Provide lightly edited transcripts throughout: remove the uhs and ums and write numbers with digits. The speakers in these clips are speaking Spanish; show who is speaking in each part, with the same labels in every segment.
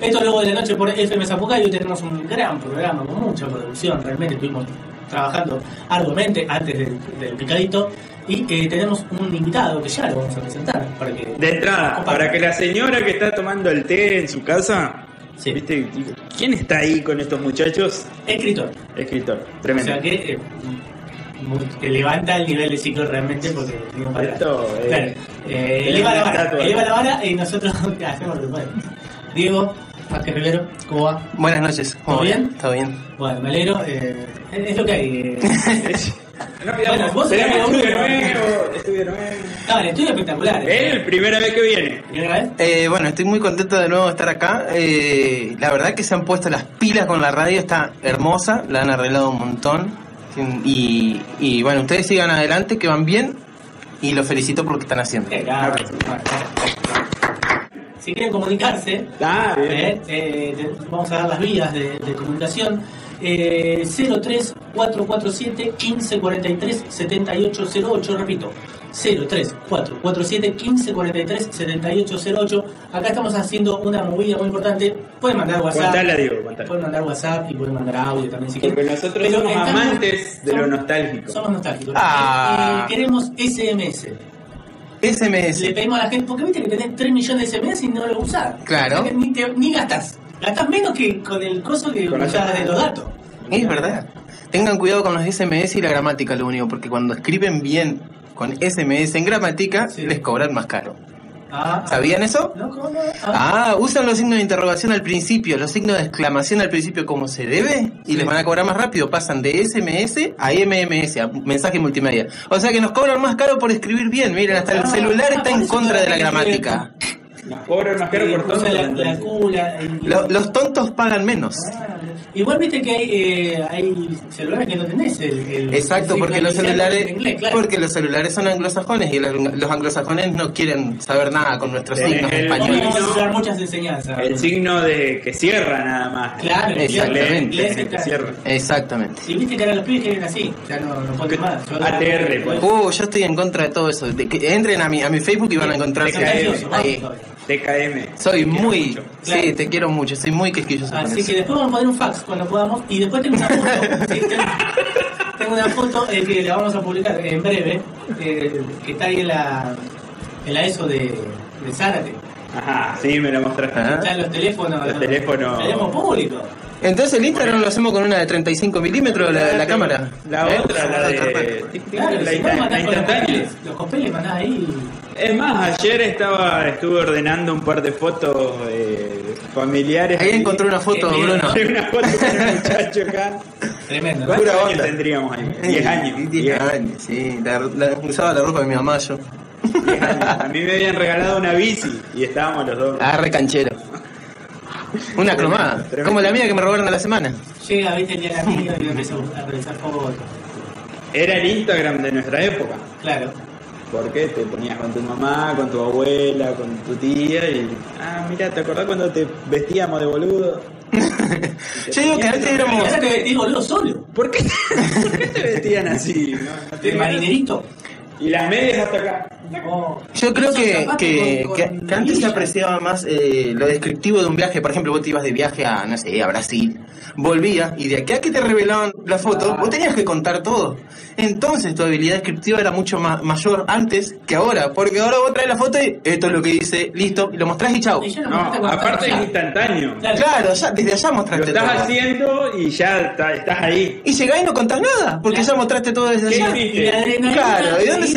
Speaker 1: Esto luego de la noche por FM Zapucay. Hoy tenemos un gran programa con mucha producción. Realmente estuvimos trabajando arduamente antes del picadito. Y tenemos un invitado que ya lo vamos a presentar. Para que
Speaker 2: de entrada, para que la señora que está tomando el té en su casa...
Speaker 1: Sí.
Speaker 2: ¿Viste? ¿Quién está ahí con estos muchachos?
Speaker 1: Escritor,
Speaker 2: tremendo.
Speaker 1: o sea que levanta el nivel de ciclo realmente porque digo, para
Speaker 2: esto
Speaker 1: claro, eleva la vara y nosotros hacemos bueno. Diego Vázquez Rivero, ¿cómo va?
Speaker 3: Buenas noches.
Speaker 1: ¿Todo bien?
Speaker 3: Todo bien.
Speaker 1: Bueno, me alegro. Es lo que hay.
Speaker 2: Bueno,
Speaker 1: vos
Speaker 2: tenemos estudio nuevo.
Speaker 1: No, el estudio espectacular.
Speaker 2: Es la primera vez que viene.
Speaker 1: ¿Primera vez?
Speaker 3: Bueno, estoy muy contento de nuevo de estar acá. La verdad que se han puesto las pilas con la radio, está hermosa, la han arreglado un montón. Y bueno, ustedes sigan adelante, que van bien, y los felicito por lo que están haciendo.
Speaker 1: Claro. Si quieren comunicarse, vamos a dar las vías de comunicación. 03447 1543 7808, repito, 03447 1543 7808. Acá estamos haciendo una movida muy importante. Pueden mandar WhatsApp.
Speaker 2: Contala, Diego,
Speaker 1: pueden mandar WhatsApp y pueden mandar audio también si quieren.
Speaker 2: Porque nosotros somos amantes de lo nostálgico.
Speaker 1: Somos nostálgicos. Queremos SMS. Le pedimos a la gente, porque viste que tenés 3 millones de SMS y no lo usás.
Speaker 3: Claro.
Speaker 1: Ni gastás. Gastás menos que con el coso que usás de los datos.
Speaker 3: Es verdad. Tengan cuidado con los SMS y la gramática, lo único, porque cuando escriben bien con SMS en gramática, les cobran más caro. ¿Sabían eso?
Speaker 1: No, ¿cómo no?
Speaker 3: Usan los signos de interrogación al principio, los signos de exclamación al principio como se debe, y les van a cobrar más rápido. Pasan de SMS a MMS, a mensaje multimedia. O sea que nos cobran más caro por escribir bien. Miren, hasta el celular está en contra de la gramática.
Speaker 2: Nos cobran más caro por tontos.
Speaker 3: Los tontos pagan menos.
Speaker 1: Igual viste que hay celulares que no tenés
Speaker 3: exacto, porque los celulares
Speaker 1: inglés, claro.
Speaker 3: Porque los celulares son anglosajones y los anglosajones no quieren saber nada con nuestros signos españoles.
Speaker 1: Vamos a usar muchas enseñanzas.
Speaker 2: El signo de que cierra nada más.
Speaker 1: Claro,
Speaker 3: exactamente.
Speaker 2: Que cierra.
Speaker 3: Exactamente.
Speaker 1: Y viste que ahora los pibes quieren así, ya no pueden más.
Speaker 2: ATR, pues.
Speaker 3: Yo estoy en contra de todo eso. De que entren a mi Facebook y van a encontrarse ahí.
Speaker 2: TKM.
Speaker 3: Soy muy...
Speaker 1: Claro.
Speaker 3: Sí, te quiero mucho, soy muy quisquilloso.
Speaker 1: Así que después vamos a poner un fax cuando podamos. Y después tengo una foto. Tengo una foto que la vamos a publicar en breve. Que está ahí en la ESO de Zárate.
Speaker 2: Ajá, sí, me lo mostraste.
Speaker 1: Están los teléfonos.
Speaker 2: Los teléfonos
Speaker 1: públicos.
Speaker 3: Entonces el Instagram lo hacemos con una de 35 milímetros, la cámara.
Speaker 2: La otra, la de...
Speaker 1: Claro, la instantánea. Los copeles mandás ahí.
Speaker 2: Es más, ayer estuve ordenando un par de fotos familiares.
Speaker 3: Ahí encontré una foto, Bruno.
Speaker 2: Una foto con el muchacho acá.
Speaker 1: Tremendo.
Speaker 2: ¿Cuántos años tendríamos ahí? 10 años.
Speaker 3: 10 años, sí. Usaba la ropa de mi mamá yo.
Speaker 2: 10 años. A mí me habían regalado una bici y estábamos los dos.
Speaker 3: Re canchero. Una cromada, como la mía que me robaron a la semana.
Speaker 1: Llega, viste, el día de la niña y empezó a revisar fotos.
Speaker 2: Era el Instagram de nuestra época.
Speaker 1: Claro.
Speaker 2: Porque te ponías con tu mamá, con tu abuela, con tu tía y... mira, ¿te acordás cuando te vestíamos de boludo?
Speaker 3: Yo digo que antes éramos...
Speaker 1: Ahora te vestí boludo solo.
Speaker 2: ¿Por qué te vestían así?
Speaker 1: ¿De marinerito?
Speaker 2: Y las medias hasta acá.
Speaker 3: Yo creo que antes se apreciaba más lo descriptivo de un viaje. Por ejemplo, vos te ibas de viaje a, no sé, a Brasil, volvías y de aquí a que te revelaban la foto, vos tenías que contar todo. Entonces tu habilidad descriptiva era mucho mayor antes que ahora, porque ahora vos traes la foto y esto es lo que dice, listo, y lo mostrás y chau.
Speaker 2: No, aparte es instantáneo.
Speaker 3: Claro, ya desde allá mostraste todo.
Speaker 2: Lo estás haciendo y ya estás ahí.
Speaker 3: Y llegás y no contás nada, porque ya mostraste todo desde allá. Claro, ¿y dónde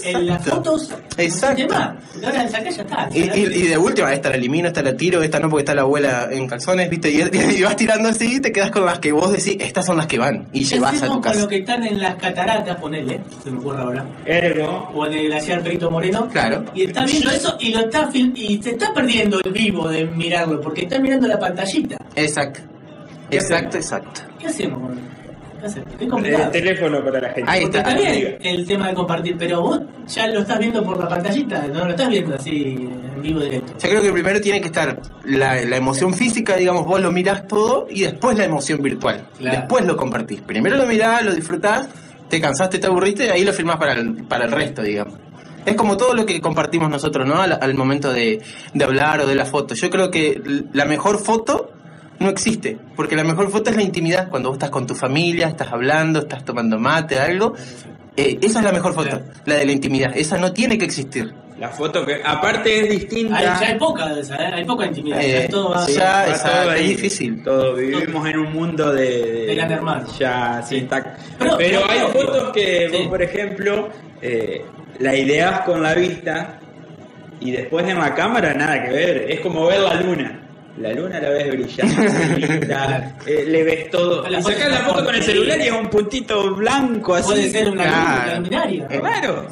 Speaker 1: en las fotos?
Speaker 3: Exacto.
Speaker 1: Ahora la sacás, ya está.
Speaker 3: Y de última, esta la elimino, esta la tiro, esta no porque está la abuela en calzones, ¿viste? Y vas tirando así y te quedas con las que vos decís, estas son las que van. Y llevas a tu casa.
Speaker 1: Con lo que están en las cataratas, ponele, se me ocurre ahora.
Speaker 2: Ergo.
Speaker 1: O en el glaciar Perito Moreno.
Speaker 3: Claro.
Speaker 1: Y está viendo eso y se está perdiendo el vivo de mirarlo, porque está mirando la pantallita.
Speaker 3: Exacto. Exacto.
Speaker 1: ¿Qué hacemos con Es complicado.
Speaker 2: El teléfono para la gente.
Speaker 3: Ahí está.
Speaker 1: Está bien el tema de compartir, pero vos ya lo estás viendo por la pantallita, no lo estás viendo así en vivo directo.
Speaker 3: Yo creo que primero tiene que estar la emoción física, digamos, vos lo mirás todo y después la emoción virtual.
Speaker 1: Claro.
Speaker 3: Después lo compartís. Primero lo mirás, lo disfrutás, te cansaste, te aburriste y ahí lo firmás para el resto, digamos. Es como todo lo que compartimos nosotros, ¿no? Al momento de hablar o de la foto. Yo creo que la mejor foto no existe, porque la mejor foto es la intimidad, cuando vos estás con tu familia, estás hablando, estás tomando mate, algo. Esa es la mejor foto, la de la intimidad. Esa no tiene que existir.
Speaker 2: La foto que aparte es distinta.
Speaker 1: Ya hay poca de esa, hay poca intimidad. Todo va,
Speaker 2: todo
Speaker 3: es difícil.
Speaker 2: Todo, vivimos en un mundo de
Speaker 1: gran hermano.
Speaker 2: Ya, sí, está. Pero hay fotos que vos, por ejemplo, la ideas con la vista y después en la cámara nada que ver. Es como ver la luna. La luna la ves brillante, le ves todo. Y sacás la foto con el celular y es un puntito blanco así.
Speaker 1: Puede ser una luminaria.
Speaker 2: Claro.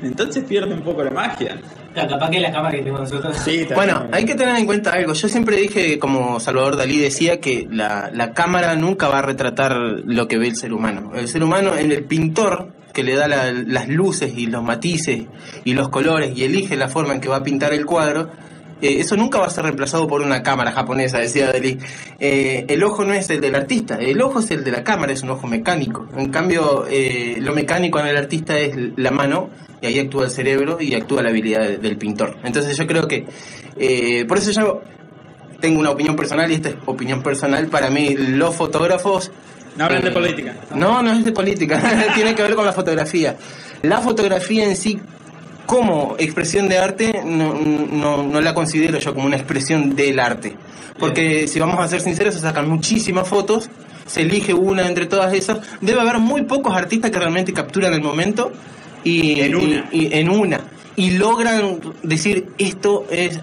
Speaker 2: Entonces pierde un poco la magia.
Speaker 1: Claro, capaz que es la cámara que tenemos nosotros.
Speaker 2: Sí,
Speaker 3: bueno, hay que tener en cuenta algo. Yo siempre dije, como Salvador Dalí decía, que la cámara nunca va a retratar lo que ve el ser humano. El ser humano, en el pintor que le da las luces y los matices y los colores y elige la forma en que va a pintar el cuadro, eso nunca va a ser reemplazado por una cámara japonesa, decía Dalí. El ojo no es el del artista, el ojo es el de la cámara, es un ojo mecánico. En cambio, lo mecánico en el artista es la mano, y ahí actúa el cerebro y actúa la habilidad del pintor. Entonces yo creo que, por eso yo tengo una opinión personal, y esta es opinión personal. Para mí los fotógrafos...
Speaker 2: No hablan de política.
Speaker 3: No es de política, tiene que ver con la fotografía. La fotografía en sí, como expresión de arte, no la considero yo como una expresión del arte. Porque si vamos a ser sinceros, se sacan muchísimas fotos, se elige una entre todas esas. Debe haber muy pocos artistas que realmente capturan el momento en una. Y logran decir, esto es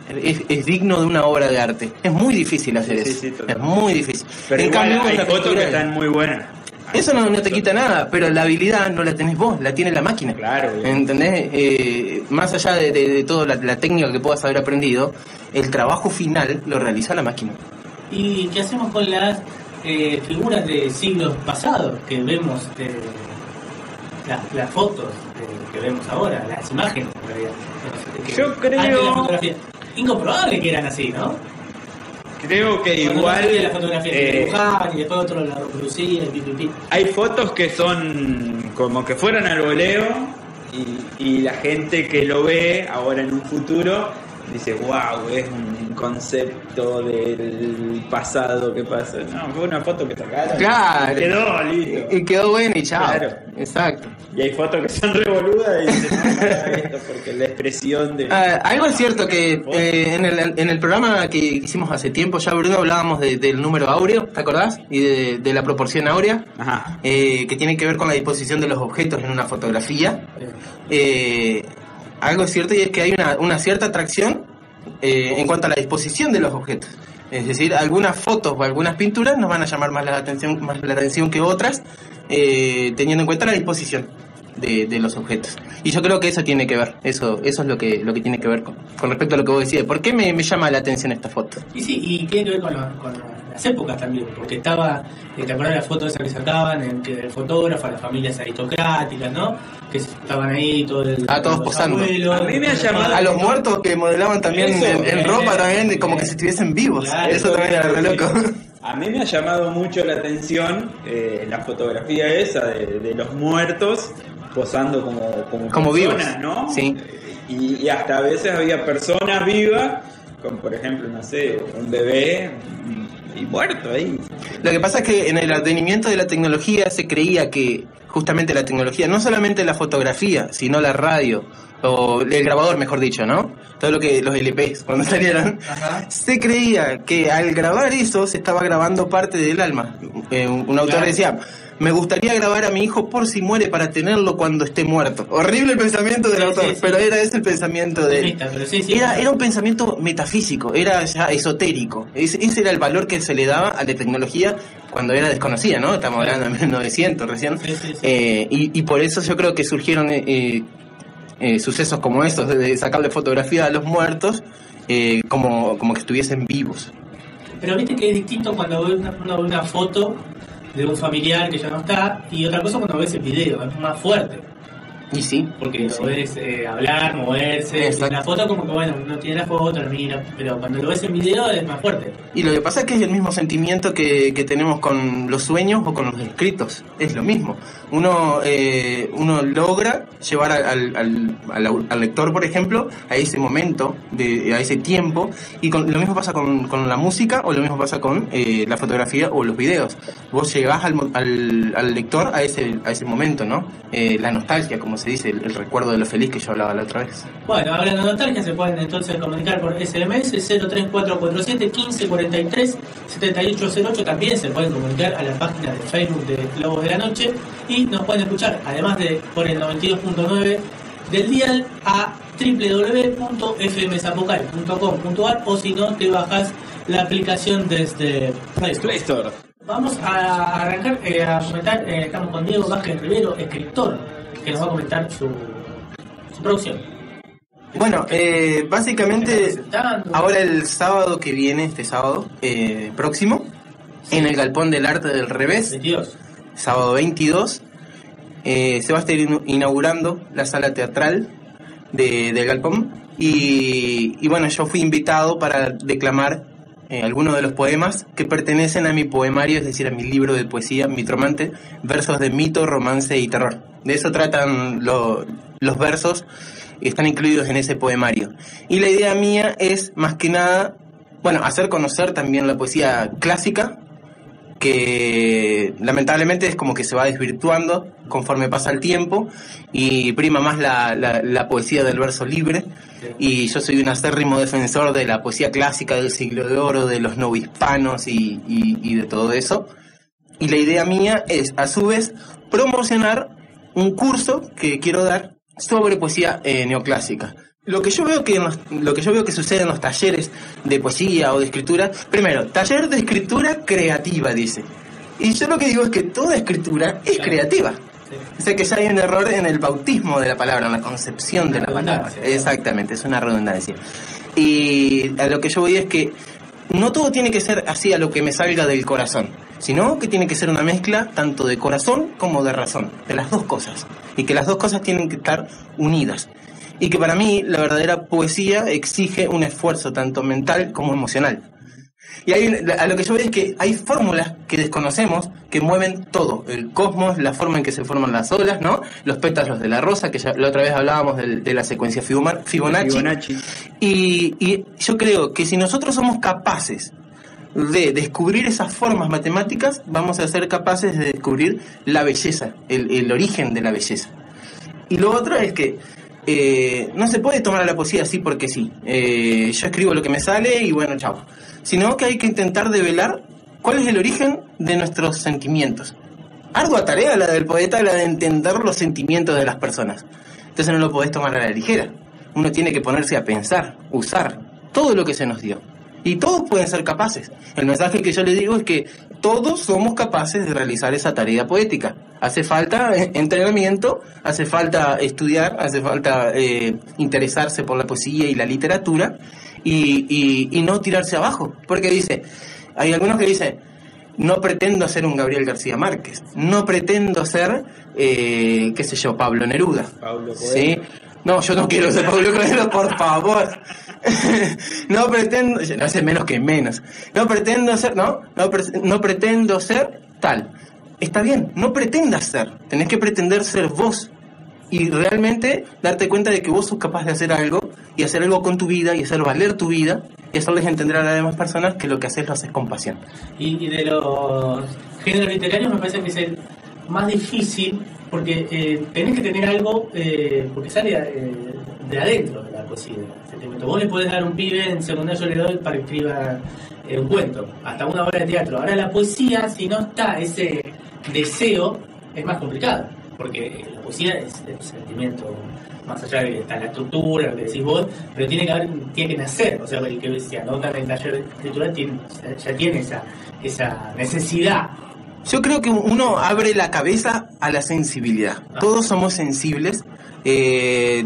Speaker 3: digno de una obra de arte. Es muy difícil hacer eso. Es muy difícil.
Speaker 2: Pero en cambio, hay fotos que están muy buenas.
Speaker 3: Eso no te quita nada, pero la habilidad no la tenés vos, la tiene la máquina.
Speaker 2: Claro.
Speaker 3: ¿Entendés? Más allá de toda la técnica que puedas haber aprendido, el trabajo final lo realiza la máquina.
Speaker 1: ¿Y qué hacemos con las figuras de siglos pasados que vemos, las fotos que vemos ahora, las imágenes en realidad?
Speaker 2: Yo creo...
Speaker 1: Antes de la fotografía. Incomprobable que eran así, ¿no?
Speaker 2: Creo que
Speaker 1: cuando
Speaker 2: igual
Speaker 1: la fotografía que dibujaban y después otro la reproducía y
Speaker 2: hay fotos que son como que fueron al voleo y la gente que lo ve ahora en un futuro dice, wow, es un concepto del pasado que pasa. No, fue una foto que sacaron.
Speaker 3: Claro.
Speaker 2: Quedó listo.
Speaker 3: Y quedó bueno y chao.
Speaker 2: Claro.
Speaker 3: Exacto.
Speaker 2: Y hay fotos que son revoludas y dicen, no, esto porque la expresión de...
Speaker 3: algo es cierto que en el programa que hicimos hace tiempo ya, Bruno, hablábamos del número áureo, ¿te acordás? Y de la proporción áurea.
Speaker 2: Ajá.
Speaker 3: Que tiene que ver con la disposición de los objetos en una fotografía. Algo es cierto, y es que hay una cierta atracción en cuanto a la disposición de los objetos. Es decir, algunas fotos o algunas pinturas nos van a llamar más la atención que otras, teniendo en cuenta la disposición de los objetos. Y yo creo que eso tiene que ver, eso es lo que tiene que ver con respecto a lo que vos decías. ¿Por qué me llama la atención esta foto?
Speaker 1: Y sí, y tiene que ver con las épocas también, porque estaba, ¿te acuerdas de las fotos esas que sacaban en que el fotógrafo, las familias aristocráticas, ¿no? Que estaban ahí
Speaker 3: todos posando.
Speaker 1: Abuelos,
Speaker 2: a mí me ha llamado
Speaker 3: a los muertos que modelaban también en ropa también, como que si estuviesen vivos. Claro, eso también era re loco.
Speaker 2: A mí me ha llamado mucho la atención la fotografía esa de los muertos posando como
Speaker 3: vivos,
Speaker 2: personas, ¿no?
Speaker 3: Sí.
Speaker 2: Y hasta a veces había personas vivas, como por ejemplo, no sé, un bebé y muerto ahí.
Speaker 3: Lo que pasa es que en el advenimiento de la tecnología se creía que justamente la tecnología, no solamente la fotografía, sino la radio, o el grabador, mejor dicho, ¿no? Todo lo que los LPs cuando salieron. Ajá. Se creía que al grabar eso se estaba grabando parte del alma. Un autor decía, me gustaría grabar a mi hijo por si muere para tenerlo cuando esté muerto. Horrible el pensamiento del autor, pero era ese el pensamiento de él. Era un pensamiento metafísico, era ya esotérico. Ese era el valor que se le daba a la tecnología cuando era desconocida, ¿no? Estamos hablando de 1900 recién. Y por eso yo creo que surgieron sucesos como estos, de sacarle fotografía a los muertos como que estuviesen vivos.
Speaker 1: Pero viste que es distinto cuando uno ve una foto de un familiar que ya no está, y otra cosa cuando ves el video, es más fuerte.
Speaker 3: Y sí.
Speaker 1: Porque lo ves hablar, moverse. En la foto como que bueno, no tiene la foto, no mira, pero cuando lo ves en video es más fuerte.
Speaker 3: Y lo que pasa es que es el mismo sentimiento que tenemos con los sueños o con los escritos. Es lo mismo. Uno logra llevar al lector, por ejemplo, a ese momento, a ese tiempo. Y lo mismo pasa con la música, o lo mismo pasa con la fotografía o los videos. Vos llegás al lector a ese momento, ¿no? La nostalgia, como se dice, el recuerdo de lo feliz que yo hablaba la otra vez.
Speaker 1: Bueno, hablando de nostalgia, se pueden entonces comunicar por SMS 03447 1543 7808. También se pueden comunicar a la página de Facebook de Lobos de la Noche y nos pueden escuchar, además de por el 92.9 del dial, a www.fmzapucay.com.ar, o si no, te bajas la aplicación desde Play Store. Vamos a arrancar a comentar, estamos con Diego Vázquez Rivero, escritor, que nos va a comentar su producción.
Speaker 3: Bueno, básicamente ahora el sábado que viene, este sábado próximo, en el Galpón del Arte del Revés,
Speaker 1: 22.
Speaker 3: Sábado 22, se va a estar inaugurando la sala teatral del Galpón, y bueno, yo fui invitado para declamar algunos de los poemas que pertenecen a mi poemario, es decir, a mi libro de poesía, Mitromante, versos de mito, romance y terror. De eso tratan los versos, están incluidos en ese poemario. Y la idea mía es, más que nada, bueno, hacer conocer también la poesía clásica, que lamentablemente es como que se va desvirtuando conforme pasa el tiempo y prima más la poesía del verso libre. Y yo soy un acérrimo defensor de la poesía clásica del siglo de oro, de los novohispanos y de todo eso. Y la idea mía es, a su vez, promocionar un curso que quiero dar sobre poesía neoclásica. Lo que yo veo que sucede en los talleres de poesía o de escritura, primero, taller de escritura creativa, dice. Y yo lo que digo es que toda escritura es creativa. O sea que ya hay un error en el bautismo de la palabra, en la concepción de la palabra. Exactamente, es una redundancia. Y a lo que yo voy es que no todo tiene que ser así a lo que me salga del corazón, sino que tiene que ser una mezcla tanto de corazón como de razón, de las dos cosas. Y que las dos cosas tienen que estar unidas. Y que para mí la verdadera poesía exige un esfuerzo tanto mental como emocional. Y a lo que yo veo es que hay fórmulas que desconocemos que mueven todo, el cosmos, la forma en que se forman las olas, ¿no? Los pétalos de la rosa, que ya la otra vez hablábamos de la secuencia Fibonacci. Y yo creo que si nosotros somos capaces de descubrir esas formas matemáticas, vamos a ser capaces de descubrir la belleza, el origen de la belleza. Y lo otro es que no se puede tomar a la poesía así porque sí. Yo escribo lo que me sale y bueno, chao. Sino que hay que intentar develar cuál es el origen de nuestros sentimientos. Ardua tarea la del poeta, la de entender los sentimientos de las personas. Entonces no lo podés tomar a la ligera. Uno tiene que ponerse a pensar, usar todo lo que se nos dio. Y todos pueden ser capaces. El mensaje que yo les digo es que todos somos capaces de realizar esa tarea poética. Hace falta entrenamiento, hace falta estudiar, hace falta interesarse por la poesía y la literatura y no tirarse abajo. Porque hay algunos que dicen, no pretendo ser un Gabriel García Márquez, no pretendo ser, qué sé yo, Pablo Neruda.
Speaker 2: Pablo Coelho.
Speaker 3: ¿Sí? No, yo no quiero ser Pablo Coelho, por favor. No pretendo, no hace menos que menos. No pretendo ser, no pretendo ser tal. Está bien, no pretendas ser. Tenés que pretender ser vos. Y realmente darte cuenta de que vos sos capaz de hacer algo, y hacer algo con tu vida, y hacer valer tu vida, y hacerles entender a las demás personas que lo que haces lo haces con pasión.
Speaker 1: Y de los géneros literarios me parece que es el más difícil, porque tenés que tener algo, porque sale de adentro de la poesía. Vos le podés dar a un pibe en secundario, le doy para que escriba un cuento, hasta una obra de teatro. Ahora la poesía, si no está ese deseo, es más complicado, porque la poesía es el sentimiento, más allá de que está la estructura, lo que decís vos, pero tiene que nacer. O sea, el que se anota en el taller de escritura ya tiene esa necesidad.
Speaker 3: Yo creo que uno abre la cabeza a la sensibilidad. Todos somos sensibles,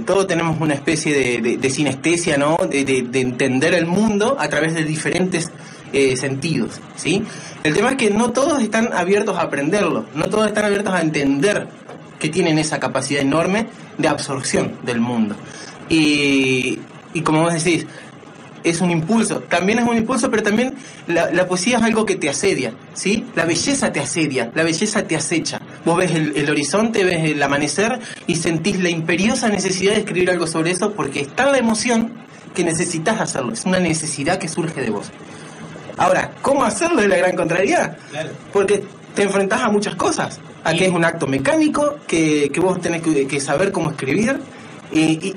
Speaker 3: todos tenemos una especie de sinestesia, ¿no? De entender el mundo a través de diferentes sentidos, ¿sí? El tema es que no todos están abiertos a aprenderlo, no todos están abiertos a entender que tienen esa capacidad enorme de absorción del mundo. Y como vos decís, es un impulso, también es un impulso, pero también la poesía es algo que te asedia, ¿sí? La belleza te asedia, la belleza te acecha. Vos ves el horizonte, ves el amanecer y sentís la imperiosa necesidad de escribir algo sobre eso porque está la emoción que necesitas hacerlo, es una necesidad que surge de vos. Ahora, ¿cómo hacerlo? Es la gran contrariedad,
Speaker 1: Claro.
Speaker 3: porque te enfrentás a muchas cosas, a que es un acto mecánico, que vos tenés que saber cómo escribir, y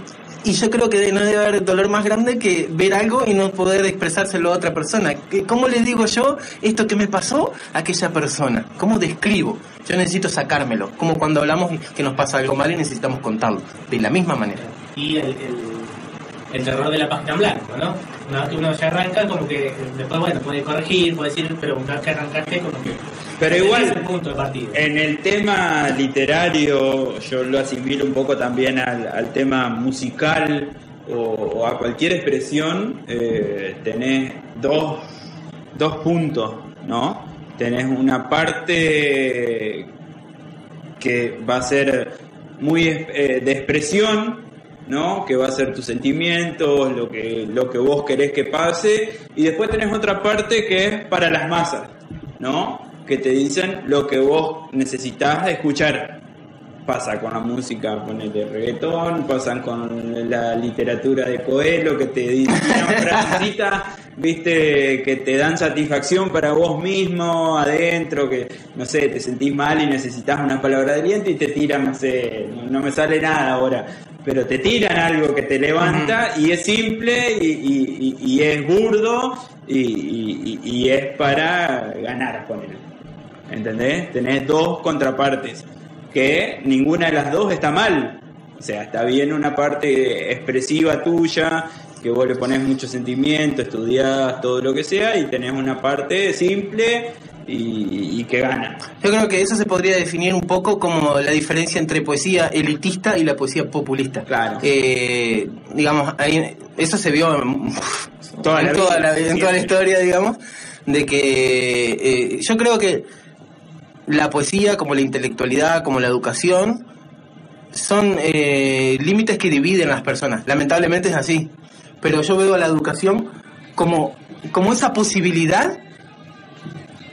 Speaker 3: yo creo que no debe haber dolor más grande que ver algo y no poder expresárselo a otra persona. ¿Cómo le digo yo esto que me pasó a aquella persona? ¿Cómo describo? Yo necesito sacármelo, como cuando hablamos que nos pasa algo mal y necesitamos contarlo, de la misma manera.
Speaker 1: Y el terror de la página en blanco, ¿no? Una vez que uno ya arranca, como que después, bueno, puede corregir, puede decir, pero una vez que arrancaste, como que...
Speaker 2: Pero igual,
Speaker 1: es el punto de partida.
Speaker 2: en el tema literario, yo lo asimilo un poco también al tema musical o a cualquier expresión, tenés dos puntos, ¿no? Tenés una parte que va a ser muy de expresión, ¿no? Que va a ser tus sentimientos, lo que vos querés que pase, y después tenés otra parte que es para las masas, ¿no? Que te dicen lo que vos necesitas escuchar. Pasa con la música, ponele reggaetón, pasan con la literatura de Coelho, que te dicen una frasecita, viste, que te dan satisfacción para vos mismo adentro, que no sé, te sentís mal y necesitas una palabra de aliento y te tiran, no sé, no me sale nada ahora, pero te tiran algo que te levanta y es simple y es burdo y es para ganar con él. ¿Entendés? Tenés dos contrapartes, que ninguna de las dos está mal. O sea, está bien una parte expresiva tuya, que vos le ponés mucho sentimiento, estudiás todo lo que sea, y tenés una parte simple y que gana.
Speaker 3: Yo creo que eso se podría definir un poco como la diferencia entre poesía elitista y la poesía populista.
Speaker 2: Claro.
Speaker 3: Digamos, eso se vio en toda la historia, digamos, de que yo creo que la poesía, como la intelectualidad, como la educación, son límites que dividen a las personas. Lamentablemente es así. Pero yo veo a la educación como esa posibilidad.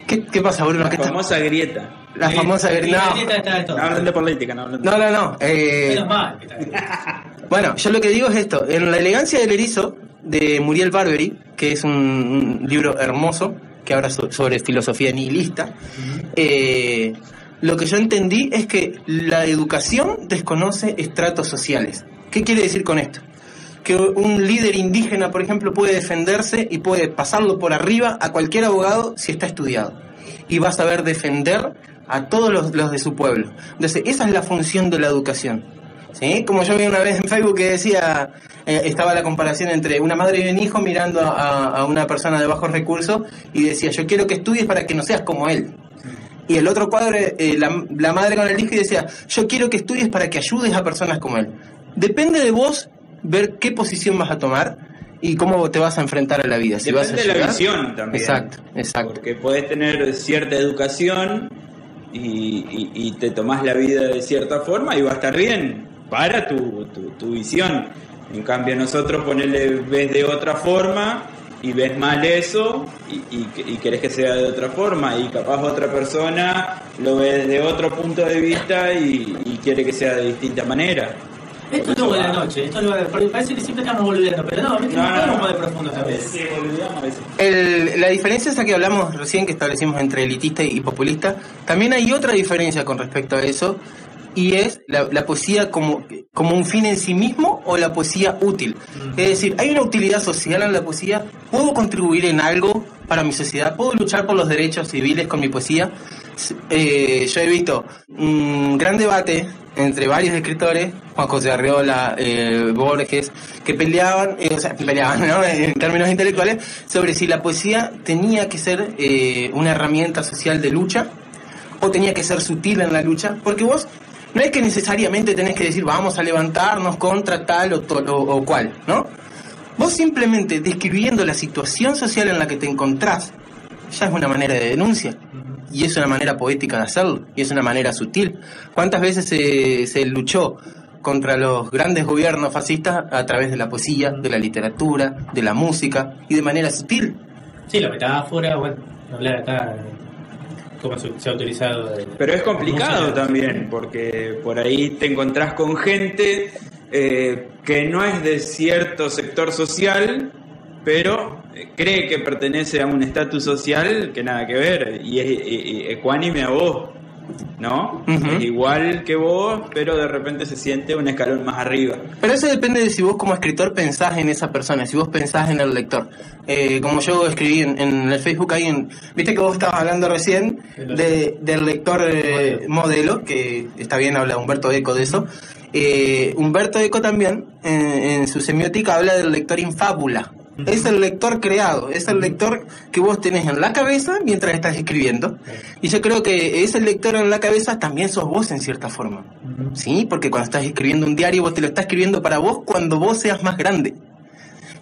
Speaker 3: ¿Qué pasa, Bruno?
Speaker 2: La famosa grieta.
Speaker 3: La famosa grieta.
Speaker 2: No hablan de política, no hablan de...
Speaker 3: No.
Speaker 1: Menos mal.
Speaker 3: Bueno, yo lo que digo es esto. En La elegancia del erizo, de Muriel Barbery, que es un libro hermoso, que habla sobre filosofía nihilista, lo que yo entendí es que la educación desconoce estratos sociales. ¿Qué quiere decir con esto? Que un líder indígena, por ejemplo, puede defenderse y puede pasarlo por arriba a cualquier abogado si está estudiado. Y va a saber defender a todos los de su pueblo. Entonces, esa es la función de la educación. ¿Sí? Como yo vi una vez en Facebook que decía, estaba la comparación entre una madre y un hijo mirando a una persona de bajos recursos y decía, yo quiero que estudies para que no seas como él. Y el otro cuadro, la madre con el hijo, y decía, yo quiero que estudies para que ayudes a personas como él. Depende de vos ver qué posición vas a tomar y cómo te vas a enfrentar a la vida. Si
Speaker 2: depende
Speaker 3: vas a ayudar,
Speaker 2: de la visión también.
Speaker 3: Exacto.
Speaker 2: Porque podés tener cierta educación y te tomás la vida de cierta forma y va a estar bien para tu visión. En cambio nosotros ves de otra forma y ves mal eso y querés que sea de otra forma, y capaz otra persona lo ve de otro punto de vista y quiere que sea de distinta manera.
Speaker 1: Esto es luego de la noche, porque parece que siempre estamos volviendo, pero no podemos de profundo también.
Speaker 2: Sí, volvemos a veces.
Speaker 3: La diferencia esa que hablamos recién, que establecimos entre elitista y populista, también hay otra diferencia con respecto a eso, y es la poesía como un fin en sí mismo o la poesía útil. Es decir, hay una utilidad social en la poesía, puedo contribuir en algo para mi sociedad, puedo luchar por los derechos civiles con mi poesía. Yo he visto un gran debate entre varios escritores, Juan José Arreola, Borges, que peleaban, ¿no? En términos intelectuales, sobre si la poesía tenía que ser una herramienta social de lucha o tenía que ser sutil en la lucha, porque vos no es que necesariamente tenés que decir vamos a levantarnos contra tal o cual, ¿no? Vos simplemente describiendo la situación social en la que te encontrás ya es una manera de denuncia. y es una manera poética de hacerlo, y es una manera sutil. ¿Cuántas veces se luchó contra los grandes gobiernos fascistas a través de la poesía, de la literatura, de la música, y de manera sutil?
Speaker 1: Sí, la metáfora, bueno, hablar acá, cómo se ha utilizado.
Speaker 2: Pero es complicado también, porque por ahí te encontrás con gente que no es de cierto sector social, pero cree que pertenece a un estatus social que nada que ver, y es ecuánime a vos, ¿no?
Speaker 3: Uh-huh.
Speaker 2: Es igual que vos, pero de repente se siente un escalón más arriba.
Speaker 3: Pero eso depende de si vos como escritor pensás en esa persona, si vos pensás en el lector. Como yo escribí en el Facebook, viste que vos estabas hablando recién del lector modelo, que está bien, habla Umberto Eco de eso. Umberto Eco también, en su semiótica, habla del lector infábula. Es el lector creado, es el lector que vos tenés en la cabeza mientras estás escribiendo. Y yo creo que ese lector en la cabeza también sos vos en cierta forma. ¿Sí? Porque cuando estás escribiendo un diario, vos te lo estás escribiendo para vos cuando vos seas más grande.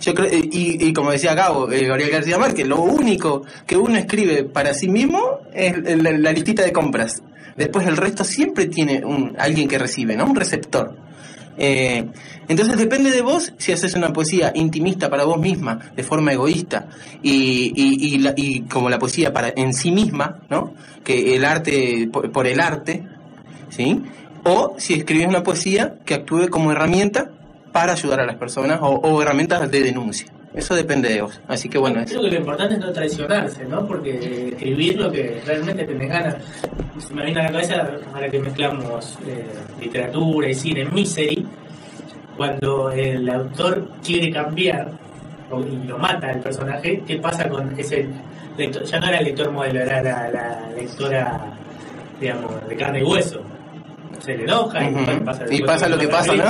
Speaker 3: Yo creo, y como decía Gabo, Gabriel García Márquez, lo único que uno escribe para sí mismo es la listita de compras. Después el resto siempre tiene alguien que recibe, ¿no? Un receptor. Entonces depende de vos si haces una poesía intimista para vos misma, de forma egoísta, y como la poesía para en sí misma, ¿no? Que el arte por el arte, ¿sí? O si escribís una poesía que actúe como herramienta para ayudar a las personas o herramientas de denuncia. Eso depende de vos. Así que bueno.
Speaker 1: Creo que lo importante es no traicionarse, ¿no? Porque escribir lo que realmente tenés ganas. Se me viene a la cabeza, ahora que mezclamos literatura y cine, Misery, cuando el autor quiere cambiar y lo mata el personaje, ¿qué pasa con ese lector? Ya no era el lector modelo, era la lectora, digamos, de carne y hueso. Se le enoja y pasa
Speaker 3: lo que pasa, ¿no?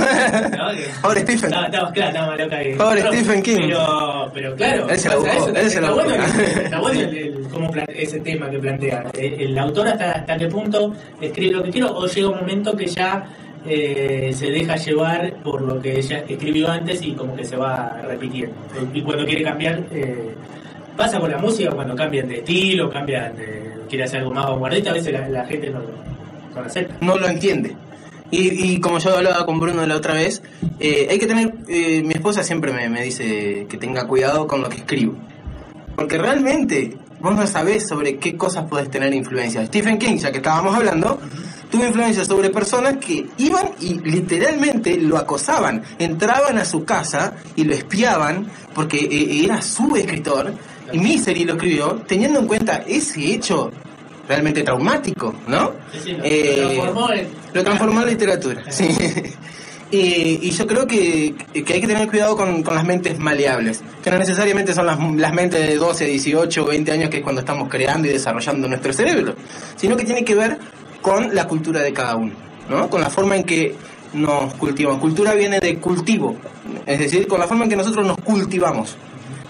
Speaker 3: Pobre Stephen.
Speaker 1: Estaba más loca que...
Speaker 3: Pobre Stephen King.
Speaker 1: Pero claro,
Speaker 3: él se la buscó.
Speaker 1: Está bueno cómo ese tema que plantea. El autor hasta qué punto escribe lo que quiere, o llega un momento que ya se deja llevar por lo que ella escribió antes y como que se va repitiendo. Y cuando quiere cambiar, pasa con la música, cuando cambian de estilo, quiere hacer algo más vanguardista, a veces la gente no lo entiende.
Speaker 3: Y como yo hablaba con Bruno la otra vez, hay que tener, mi esposa siempre me dice que tenga cuidado con lo que escribo, porque realmente vos no sabés sobre qué cosas podés tener influencia. Stephen King, ya que estábamos hablando, tuvo influencia sobre personas que iban y literalmente lo acosaban, entraban a su casa y lo espiaban porque era su escritor, y Misery lo escribió teniendo en cuenta ese hecho realmente traumático, ¿no?
Speaker 1: Sí, lo transformó en
Speaker 3: literatura, sí. Y yo creo que hay que tener cuidado con las mentes maleables, que no necesariamente son las mentes de 12, 18, 20 años, que es cuando estamos creando y desarrollando nuestro cerebro, sino que tiene que ver con la cultura de cada uno, ¿no? Con la forma en que nos cultivamos. Cultura viene de cultivo, es decir, con la forma en que nosotros nos cultivamos.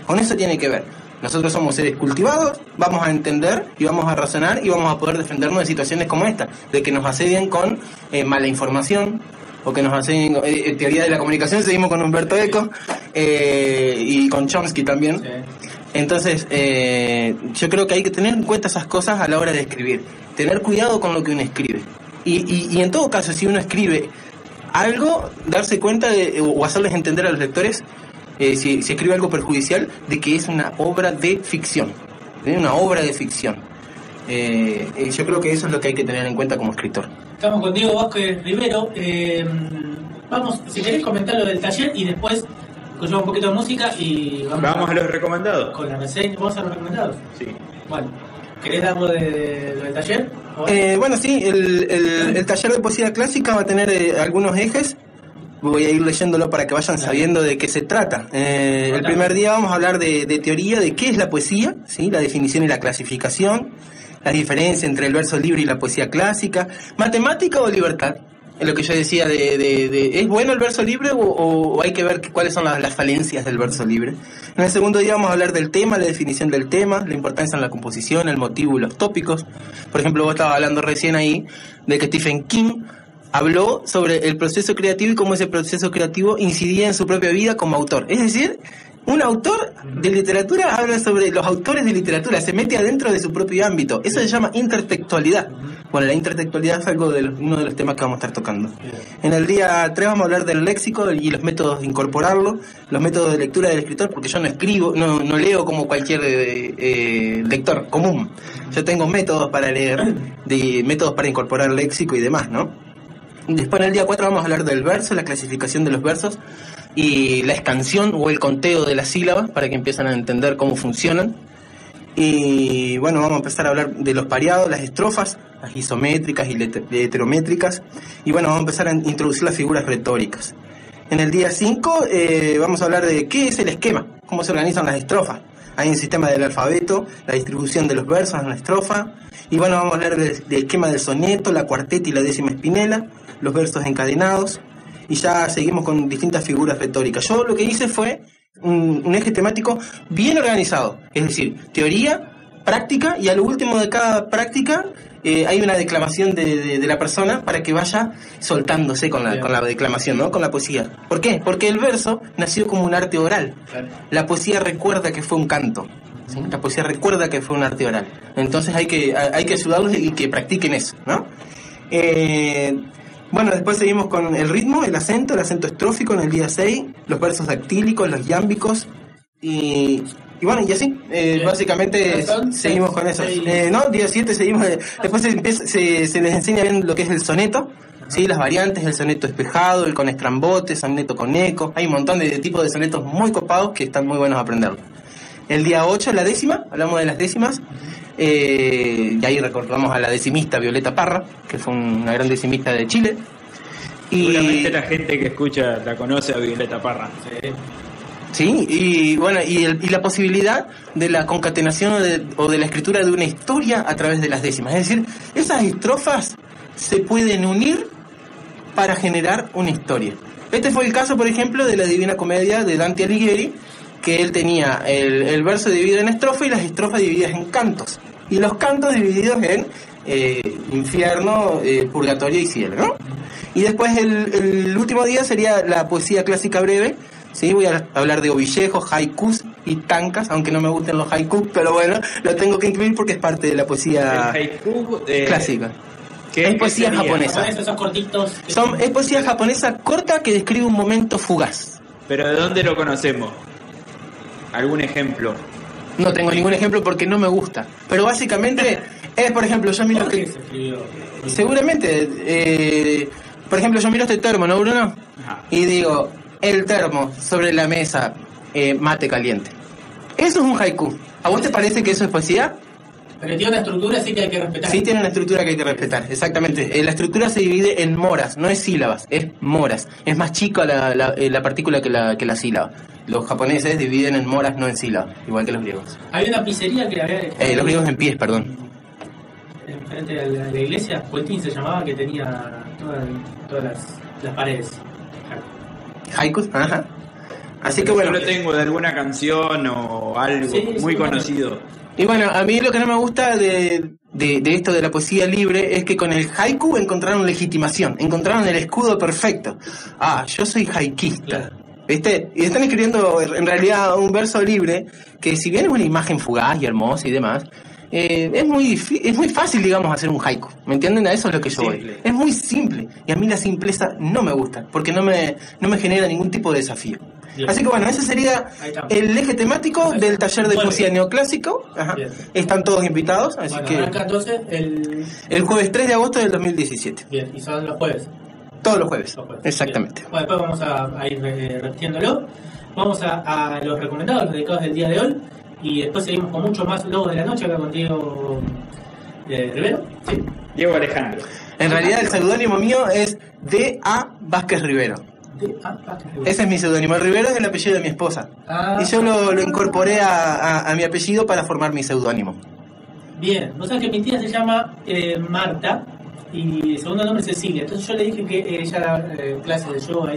Speaker 3: Con eso tiene que ver. Nosotros somos seres cultivados, vamos a entender y vamos a razonar y vamos a poder defendernos de situaciones como esta, de que nos asedian con mala información, o que nos asedian teoría de la comunicación. Seguimos con Umberto Eco y con Chomsky también. Sí. Entonces, yo creo que hay que tener en cuenta esas cosas a la hora de escribir, tener cuidado con lo que uno escribe. Y en todo caso, si uno escribe algo, darse cuenta o hacerles entender a los lectores, si escribe algo perjudicial, de que es una obra de ficción. Una obra de ficción. Yo creo que eso es lo que hay que tener en cuenta como escritor.
Speaker 1: Estamos con Diego Vázquez Rivero. Vamos, si querés comentar lo del taller y después escuchamos un poquito de música y
Speaker 2: vamos a los recomendados.
Speaker 1: Con la reseña, ¿vamos a los recomendados?
Speaker 2: Sí.
Speaker 1: Bueno, ¿querés dar algo del taller?
Speaker 3: Bueno, sí, el taller de poesía clásica va a tener algunos ejes. Voy a ir leyéndolo para que vayan sabiendo de qué se trata. El primer día vamos a hablar de teoría, de qué es la poesía, ¿sí? La definición y la clasificación, la diferencia entre el verso libre y la poesía clásica, matemática o libertad. Es lo que yo decía ¿es bueno el verso libre o hay que ver cuáles son las falencias del verso libre? En el segundo día vamos a hablar del tema, la definición del tema, la importancia en la composición, el motivo y los tópicos. Por ejemplo, vos estabas hablando recién ahí de que Stephen King habló sobre el proceso creativo y cómo ese proceso creativo incidía en su propia vida como autor. Es decir, Un autor de literatura habla sobre los autores de literatura, se mete adentro de su propio ámbito. Eso se llama intertextualidad. Bueno, la intertextualidad es uno de los temas que vamos a estar tocando. En el día 3 vamos a hablar del léxico y los métodos de incorporarlo, los métodos de lectura del escritor, porque yo no escribo, no leo como cualquier lector común. Yo tengo métodos para leer, métodos para incorporar léxico y demás, ¿no? Después en el día 4 vamos a hablar del verso, la clasificación de los versos y la escansión o el conteo de las sílabas para que empiecen a entender cómo funcionan. Y bueno, vamos a empezar a hablar de los pareados, las estrofas, las isométricas y heterométricas. Y bueno, vamos a empezar a introducir las figuras retóricas. En el día 5 vamos a hablar de qué es el esquema, cómo se organizan las estrofas. Hay un sistema del alfabeto, la distribución de los versos en la estrofa. Y bueno, vamos a hablar del esquema del soneto, la cuarteta y la décima espinela, los versos encadenados. Y ya seguimos con distintas figuras retóricas. Yo lo que hice fue un eje temático bien organizado. Es decir, teoría, práctica, y a lo último de cada práctica hay una declamación de la persona para que vaya soltándose con la declamación, ¿no? Con la poesía. ¿Por qué? Porque el verso nació como un arte oral. La poesía recuerda que fue un canto. ¿Sí? La poesía recuerda que fue un arte oral. Entonces hay que ayudarlos y que practiquen eso, ¿no? Bueno, después seguimos con el ritmo, el acento estrófico en el día 6, los versos dactílicos, los yámbicos y bueno, y así, básicamente seguimos con eso. No, día 7 seguimos, después se les enseña bien lo que es el soneto, ¿sí? Las variantes, el soneto espejado, el con estrambote, soneto con eco, hay un montón de tipos de sonetos muy copados que están muy buenos a aprenderlo. El día 8, la décima, hablamos de las décimas. Y ahí recordamos a la decimista Violeta Parra, que fue una gran decimista de Chile.
Speaker 2: Seguramente la gente que escucha la conoce a Violeta Parra.
Speaker 3: Sí, y bueno, y la posibilidad de la concatenación o de la escritura de una historia a través de las décimas. Es decir, esas estrofas se pueden unir para generar una historia. Este fue el caso, por ejemplo, de la Divina Comedia de Dante Alighieri, que él tenía el verso dividido en estrofa y las estrofas divididas en cantos. Y los cantos divididos en infierno, purgatorio y cielo, ¿no? Y después el último día sería la poesía clásica breve. Sí, voy a hablar de ovillejos, haikus y tankas, aunque no me gusten los haikus, pero bueno, lo tengo que incluir porque es parte de la poesía clásica. Es poesía japonesa.
Speaker 1: Esos cortitos.
Speaker 3: Es poesía japonesa corta que describe un momento fugaz.
Speaker 2: ¿Pero de dónde lo conocemos? ¿Algún ejemplo?
Speaker 3: No tengo ningún ejemplo porque no me gusta. Pero básicamente es, por ejemplo, yo miro que... Seguramente, por ejemplo, yo miro este termo, ¿no, Bruno? Ajá. Y digo, el termo sobre la mesa, mate caliente. Eso es un haiku. ¿A vos te parece que eso es poesía?
Speaker 1: Pero tiene una estructura, así que hay que respetar.
Speaker 3: Sí, tiene una estructura que hay que respetar, exactamente. La estructura se divide en moras, no es sílabas, es moras. Es más chica la partícula que la sílaba. Los japoneses dividen en moras, no en sílabas, igual que los griegos.
Speaker 1: Hay una pizzería que había...
Speaker 3: los griegos en pies, perdón.
Speaker 1: Enfrente a la iglesia, Pueltín se llamaba, que tenía todas las paredes.
Speaker 3: Haikus, ajá. Así que bueno.
Speaker 2: Yo lo tengo de alguna canción o algo muy conocido.
Speaker 3: Y bueno, a mí lo que no me gusta de esto de la poesía libre es que con el haiku encontraron legitimación, encontraron el escudo perfecto. Ah, yo soy haikista. Claro. ¿Viste? Y están escribiendo en realidad un verso libre que, si bien es una imagen fugaz y hermosa y demás, es muy fácil, digamos, hacer un haiku. ¿Me entienden? A eso es lo que yo voy. Es muy simple. Y a mí la simpleza no me gusta, porque no me genera ningún tipo de desafío. Bien. Así que bueno, ese sería el eje temático del taller de poesía neoclásico. Ajá. Están todos invitados, así que...
Speaker 1: Arranca entonces
Speaker 3: el jueves 3 de agosto del 2017.
Speaker 1: Bien, y son los jueves.
Speaker 3: Todos los jueves. Exactamente.
Speaker 1: Bueno, después vamos a ir repitiéndolo. Vamos a los recomendados, los dedicados del día de hoy. Y después seguimos con mucho más Lobos de la Noche acá con Diego Rivero. ¿Sí?
Speaker 2: Diego Alejandro.
Speaker 3: En realidad el seudónimo mío es D.A. Vázquez Rivero. Ese es mi seudónimo. El Rivero es el apellido de mi esposa. Y yo lo incorporé a mi apellido para formar mi seudónimo.
Speaker 1: Bien, vos sabés que mi tía se llama Marta y el segundo nombre es Cecilia. Entonces yo le dije que ella da clases de yoga.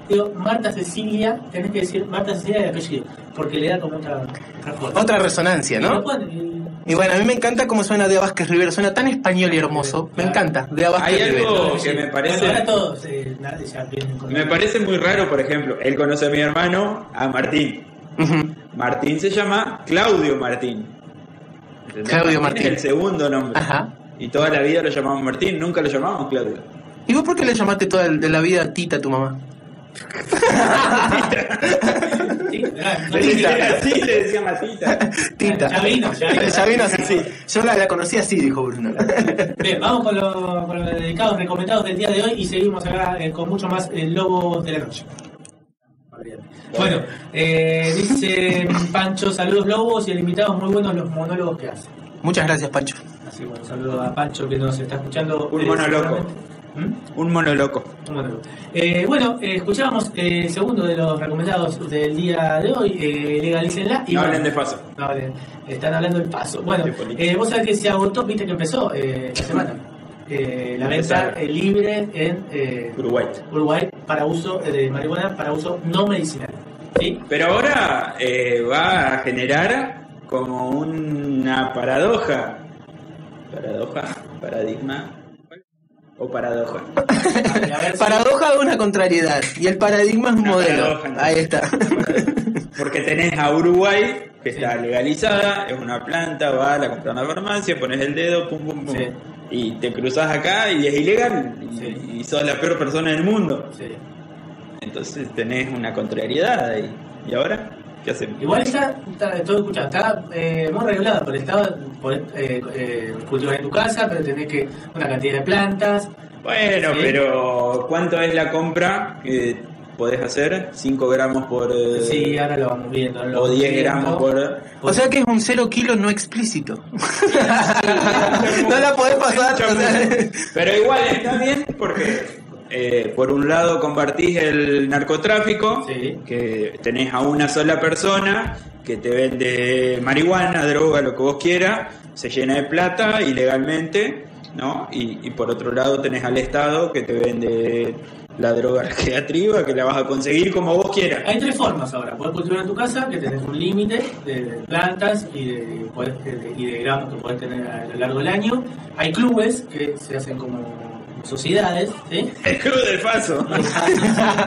Speaker 1: Digo, Marta Cecilia, tenés que decir Marta Cecilia de apellido, porque le da como otra
Speaker 3: resonancia, ¿no? Y bueno, a mí me encanta cómo suena de Vázquez Rivero, suena tan español y hermoso. Me encanta, de Vázquez Rivero.
Speaker 2: Hay algo que me parece...
Speaker 1: Ahora todos
Speaker 2: me parece muy raro, por ejemplo, él conoce a mi hermano, a Martín. Martín se llama Claudio Martín. ¿Entendés?
Speaker 3: Claudio Martín.
Speaker 2: Es el segundo nombre.
Speaker 3: Ajá.
Speaker 2: Y toda la vida lo llamamos Martín, nunca lo llamamos Claudio.
Speaker 3: ¿Y vos por qué le llamaste toda de la vida Tita a tu mamá?
Speaker 2: Sí, le decía Matita.
Speaker 3: Tita.
Speaker 1: Ya vino
Speaker 3: así, sí. Yo la conocí así, dijo Bruno.
Speaker 1: Bien, vamos con los dedicados recomendados del día de hoy y seguimos acá con mucho más Lobos de la Noche. Bueno, dice Pancho, saludos Lobos y el invitado, muy buenos los monólogos que hace.
Speaker 3: Muchas gracias, Pancho.
Speaker 1: Así bueno, saludos a Pancho que nos está escuchando.
Speaker 2: Un monoloco. Un monoloco.
Speaker 1: Bueno, escuchábamos el segundo de los recomendados del día de hoy, legalícenla. Y
Speaker 2: no
Speaker 1: bueno,
Speaker 2: hablen de paso.
Speaker 1: No hablen, están hablando del paso. Bueno, vos sabés que se agotó, viste que empezó la semana. La venta libre en Uruguay para uso de marihuana para uso no medicinal. ¿Sí?
Speaker 2: Pero ahora va a generar como una paradoja. Paradigma o paradoja.
Speaker 3: Paradoja de una contrariedad y el paradigma es un modelo.
Speaker 2: Paradoja,
Speaker 3: ahí está.
Speaker 2: Porque tenés a Uruguay que está legalizada, es una planta, va, la compras en la farmacia, pones el dedo, pum pum pum. Sí. Y te cruzas acá y es ilegal y sos la peor persona del mundo. Sí. Entonces tenés una contrariedad ahí. ¿Y ahora? ¿Qué hacemos?
Speaker 1: Igual está todo escuchado, está muy regulado por el Estado, cultivar en tu casa, pero tenés que una cantidad de plantas.
Speaker 2: Bueno, ¿sí? Pero ¿cuánto es la compra que podés hacer? 5 gramos por...
Speaker 1: sí, ahora lo vamos viendo.
Speaker 2: O 10 gramos por...
Speaker 3: O sea que es un 0 kilo no explícito. No la podés pasar. O sea...
Speaker 2: Pero igual está bien porque... por un lado compartís el narcotráfico, sí, que tenés a una sola persona que te vende marihuana, droga, lo que vos quieras, se llena de plata ilegalmente, ¿no? Y por otro lado tenés al Estado que te vende la droga recreativa, que la vas a conseguir como vos quieras.
Speaker 1: Hay 3 formas ahora: podés cultivar en tu casa, que tenés un límite de plantas y de gramos que podés tener a lo largo del año. Hay clubes que se hacen como sociedades, ¿sí?
Speaker 2: El club del paso.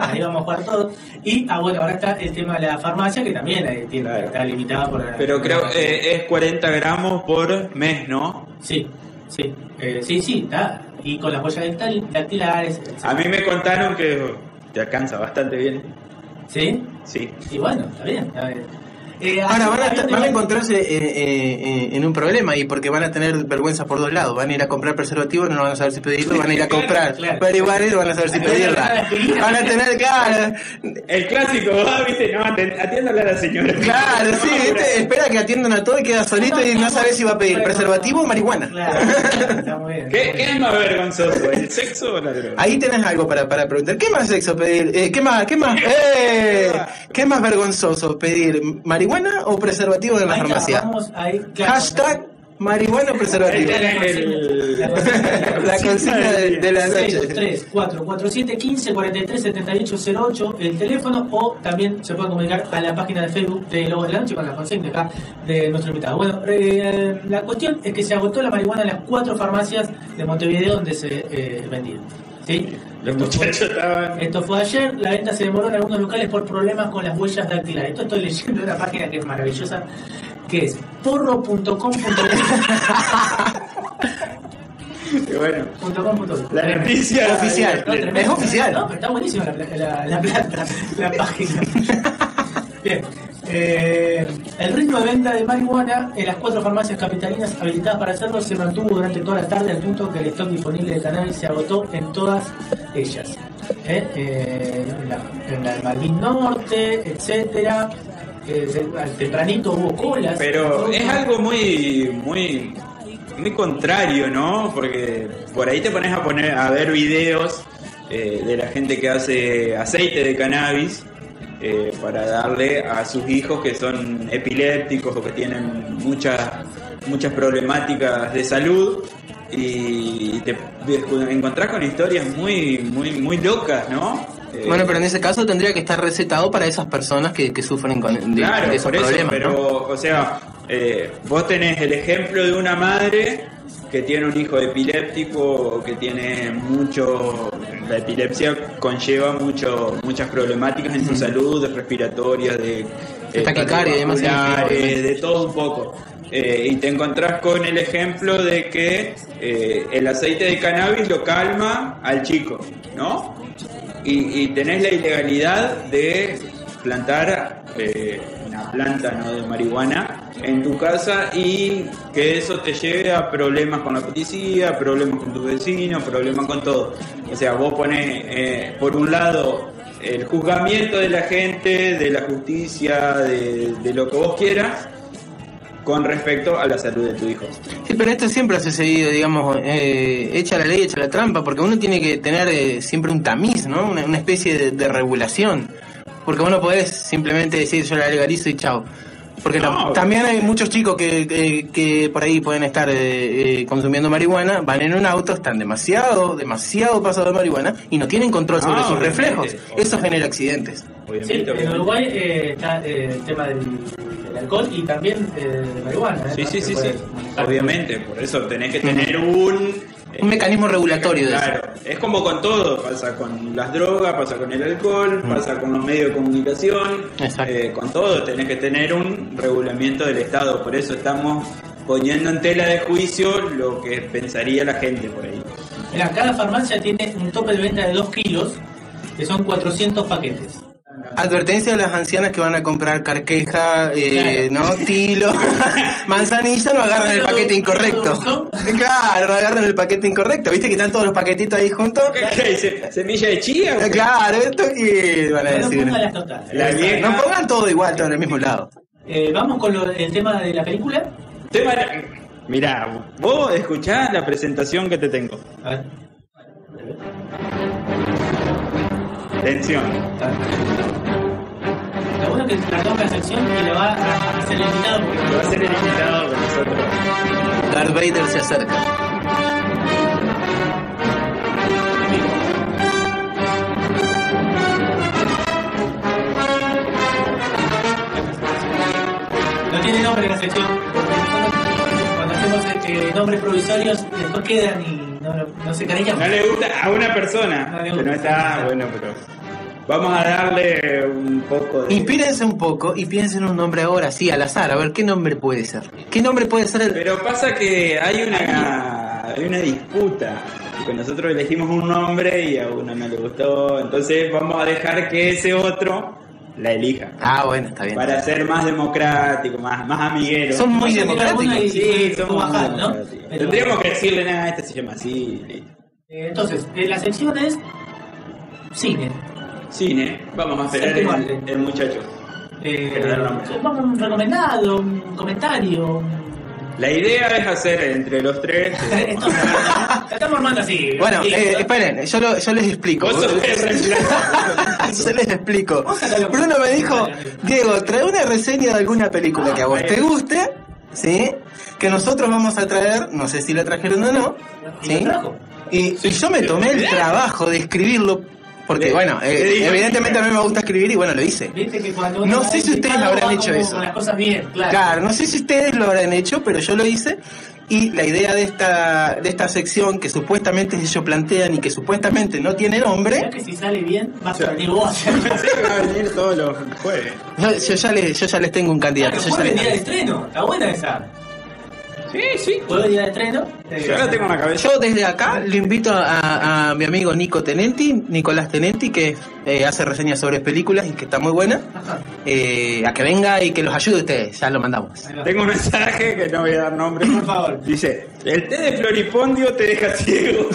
Speaker 1: Ahí vamos a jugar todos. Y bueno, ahora está el tema de la farmacia, que también está limitada por...
Speaker 2: Pero creo es 40 gramos por mes, ¿no?
Speaker 1: Sí, está. Y con las huellas dactilares.
Speaker 2: A mí me contaron que te alcanza bastante bien.
Speaker 1: ¿Sí?
Speaker 2: Sí.
Speaker 1: Y bueno, está bien.
Speaker 3: Ahora van a encontrarse en un problema ahí, porque van a tener vergüenza por 2 lados. Van a ir a comprar preservativo, no van a saber si pedirlo, van a ir a comprar marihuana y no van a saber si pedirla. Van a tener, claro,
Speaker 2: el clásico, viste, no, atiéndale a la señora.
Speaker 3: Claro, sí, viste, espera que atiendan a todo y queda solito y no sabe si va a pedir preservativo o marihuana.
Speaker 1: Claro, está muy bien.
Speaker 2: ¿Qué es más vergonzoso, el sexo o la droga?
Speaker 3: Ahí tenés algo para preguntar. ¿Qué más sexo pedir? ¿Qué más vergonzoso pedir? ¿Marihuana o preservativo de la farmacia? Hashtag marihuana o preservativo. La consigna de la noche.
Speaker 1: 3, 4, 4, 7, 15, 43, 78, 08, el teléfono, o también se puede comunicar a la página de Facebook de Lobos de la Noche con la consigna acá de nuestro invitado. Bueno, la cuestión es que se agotó la marihuana en las 4 farmacias de Montevideo donde se vendía. ¿Sí? Esto fue ayer. La venta se demoró en algunos locales por problemas con las huellas dactilares. Esto estoy leyendo de una página que es maravillosa, que es porro.com.es.
Speaker 2: Bueno, la noticia
Speaker 3: oficial. Es oficial.
Speaker 1: No, pero está buenísima la página. Bien. El ritmo de venta de marihuana en las 4 farmacias capitalinas habilitadas para hacerlo se mantuvo durante toda la tarde, al punto que el stock disponible de cannabis se agotó en todas ellas. En la Malvin Norte, etcétera. Al tempranito hubo colas.
Speaker 2: Pero es algo muy contrario, ¿no? Porque por ahí te pones a ver videos de la gente que hace aceite de cannabis para darle a sus hijos que son epilépticos o que tienen muchas problemáticas de salud, y te encontrás con historias muy locas, ¿no?
Speaker 3: Bueno, pero en ese caso tendría que estar recetado para esas personas que sufren de esos problemas,
Speaker 2: pero, ¿no? O sea, vos tenés el ejemplo de una madre que tiene un hijo epiléptico, que tiene la epilepsia conlleva muchas problemáticas en su salud, respiratorias, de
Speaker 3: taquicardia y demás,
Speaker 2: de todo un poco. Y te encontrás con el ejemplo de que el aceite de cannabis lo calma al chico, ¿no? Y tenés la ilegalidad de plantar una planta, ¿no?, de marihuana en tu casa, y que eso te lleve a problemas con la policía, problemas con tus vecinos, problemas con todo. O sea, vos ponés por un lado el juzgamiento de la gente, de la justicia, de lo que vos quieras, con respecto a la salud de tu hijo.
Speaker 3: Sí, pero esto siempre ha sucedido, digamos, echa la ley, echa la trampa, porque uno tiene que tener siempre un tamiz, ¿no? Una especie de regulación, porque vos no podés simplemente decir yo la legalizo y chao. Porque también hay muchos chicos que por ahí pueden estar consumiendo marihuana, van en un auto, están demasiado pasados de marihuana y no tienen control sobre sus reflejos. Eso genera accidentes.
Speaker 1: Sí, en Uruguay está el tema del alcohol y también de marihuana.
Speaker 2: Sí. Obviamente, por eso tenés que tener un
Speaker 3: mecanismo regulatorio.
Speaker 2: Claro, es como con todo, pasa con las drogas, pasa con el alcohol, pasa con los medios de comunicación, con todo tenés que tener un regulamiento del Estado, por eso estamos poniendo en tela de juicio lo que pensaría la gente por ahí.
Speaker 1: Mira, cada farmacia tiene un tope de venta de 2 kilos, que son 400 paquetes.
Speaker 3: Advertencia a las ancianas que van a comprar carqueja, ¿no? Tilo, manzanilla, no agarran el paquete incorrecto. Claro, no agarran el paquete incorrecto. ¿Viste que están todos los paquetitos ahí juntos?
Speaker 2: ¿Qué dice? ¿Semilla de chía?
Speaker 3: Claro, esto que van a decir.
Speaker 1: No
Speaker 3: pongan todo igual, todo en el mismo lado.
Speaker 1: Vamos con el tema de la película.
Speaker 2: Mirá, vos escuchás la presentación que te tengo.
Speaker 1: A ver.
Speaker 2: Atención.
Speaker 1: Lo bueno es que tratamos la sección y lo va a hacer el invitado.
Speaker 2: Lo va a hacer el invitado con nosotros.
Speaker 3: Darth Vader se acerca.
Speaker 1: No tiene nombre la sección. Cuando hacemos nombres provisorios, después quedan y no se cariñan.
Speaker 2: No le gusta a una persona, que no está bueno, pero vamos a darle un poco de...
Speaker 3: Inspírense un poco y piensen un nombre ahora, sí, al azar, a ver qué nombre puede ser. ¿Qué nombre puede ser el...?
Speaker 2: Pero pasa que hay una disputa, porque nosotros elegimos un nombre y a uno no le gustó, entonces vamos a dejar que ese otro la elija.
Speaker 3: Bueno, está bien.
Speaker 2: Para ser más democrático, más amiguero.
Speaker 3: Son muy democráticos.
Speaker 2: Sí, somos
Speaker 1: bajar,
Speaker 2: muy
Speaker 1: ¿no?
Speaker 2: democráticos. Tendríamos que decirle, nada, este se llama así.
Speaker 1: Entonces, la sección es cine.
Speaker 2: Vamos a esperar el muchacho.
Speaker 1: Vamos a un recomendado, un comentario.
Speaker 2: La idea es hacer entre los tres.
Speaker 1: Estamos armando así.
Speaker 3: Bueno, esperen, yo les explico.
Speaker 2: Yo
Speaker 3: les explico. Bruno me dijo, Diego, trae una reseña de alguna película que a vos te guste, ¿sí? Que nosotros vamos a traer, no sé si la trajeron o no, ¿sí? Y yo me tomé el trabajo de escribirlo. Porque bueno, evidentemente a mí me gusta escribir y bueno, lo hice. No sé si ustedes lo habrán hecho eso.
Speaker 1: Las cosas bien,
Speaker 3: claro, no sé si ustedes lo habrán hecho, pero yo lo hice. Y la idea de esta sección que supuestamente ellos plantean y que supuestamente no tiene nombre.
Speaker 1: ¿Sabes que si sale bien vas a venir vos?
Speaker 2: Pensé que va a venir todos los jueves.
Speaker 3: Yo ya les tengo un candidato.
Speaker 1: Claro, día de estreno, está buena esa. Sí. ¿Puedo ir de estreno?
Speaker 2: Yo ahora tengo una cabeza.
Speaker 3: Yo desde acá le invito a mi amigo Nicolás Tenenti, que hace reseñas sobre películas y que está muy buena, a que venga y que los ayude a ustedes. Ya lo mandamos.
Speaker 2: Tengo un mensaje que no voy a dar nombre, por favor. Dice, el té de floripondio te deja ciego.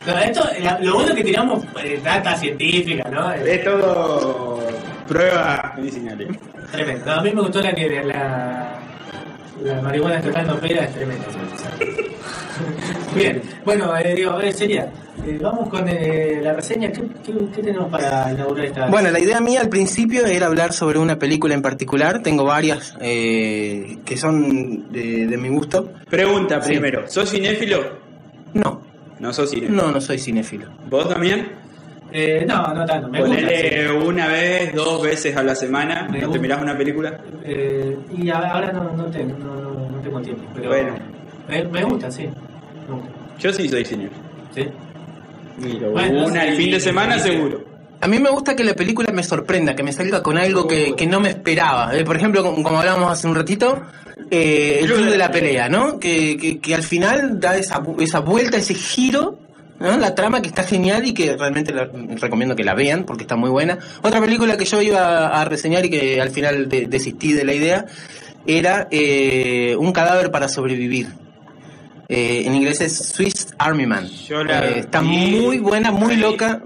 Speaker 1: No, esto, lo bueno es que tiramos data científica, ¿no?
Speaker 2: Es todo pruebas medicinales.
Speaker 1: Tremendo. No, a mí me gustó la marihuana tocando pera, es tremenda. Bien, bueno, digo, a ver, sería. Vamos con la reseña. ¿Qué tenemos para inaugurar esta?
Speaker 3: Bueno, la idea mía al principio era hablar sobre una película en particular. Tengo varias que son de mi gusto.
Speaker 2: Pregunta primero, ¿sos cinéfilo?
Speaker 3: No.
Speaker 2: ¿No sos cinéfilo?
Speaker 3: No soy cinéfilo.
Speaker 2: ¿Vos también?
Speaker 1: No tanto.
Speaker 2: Ponele una vez, 2 veces a la semana. ¿No te mirás una película?
Speaker 1: Y ahora no tengo tiempo. Pero
Speaker 2: bueno.
Speaker 1: Me gusta, sí.
Speaker 2: Yo sí soy cinéfilo.
Speaker 1: ¿Sí?
Speaker 2: Miro, una el fin de semana seguro.
Speaker 3: A mí me gusta que la película me sorprenda, que me salga con algo que no me esperaba. Por ejemplo, como hablábamos hace un ratito, el club de la pelea, ¿no? Que al final da esa vuelta, ese giro, ¿no? La trama que está genial y que realmente recomiendo que la vean porque está muy buena. Otra película que yo iba a reseñar y que al final desistí de la idea era Un cadáver para sobrevivir. En inglés es Swiss Army Man. Está muy buena, muy loca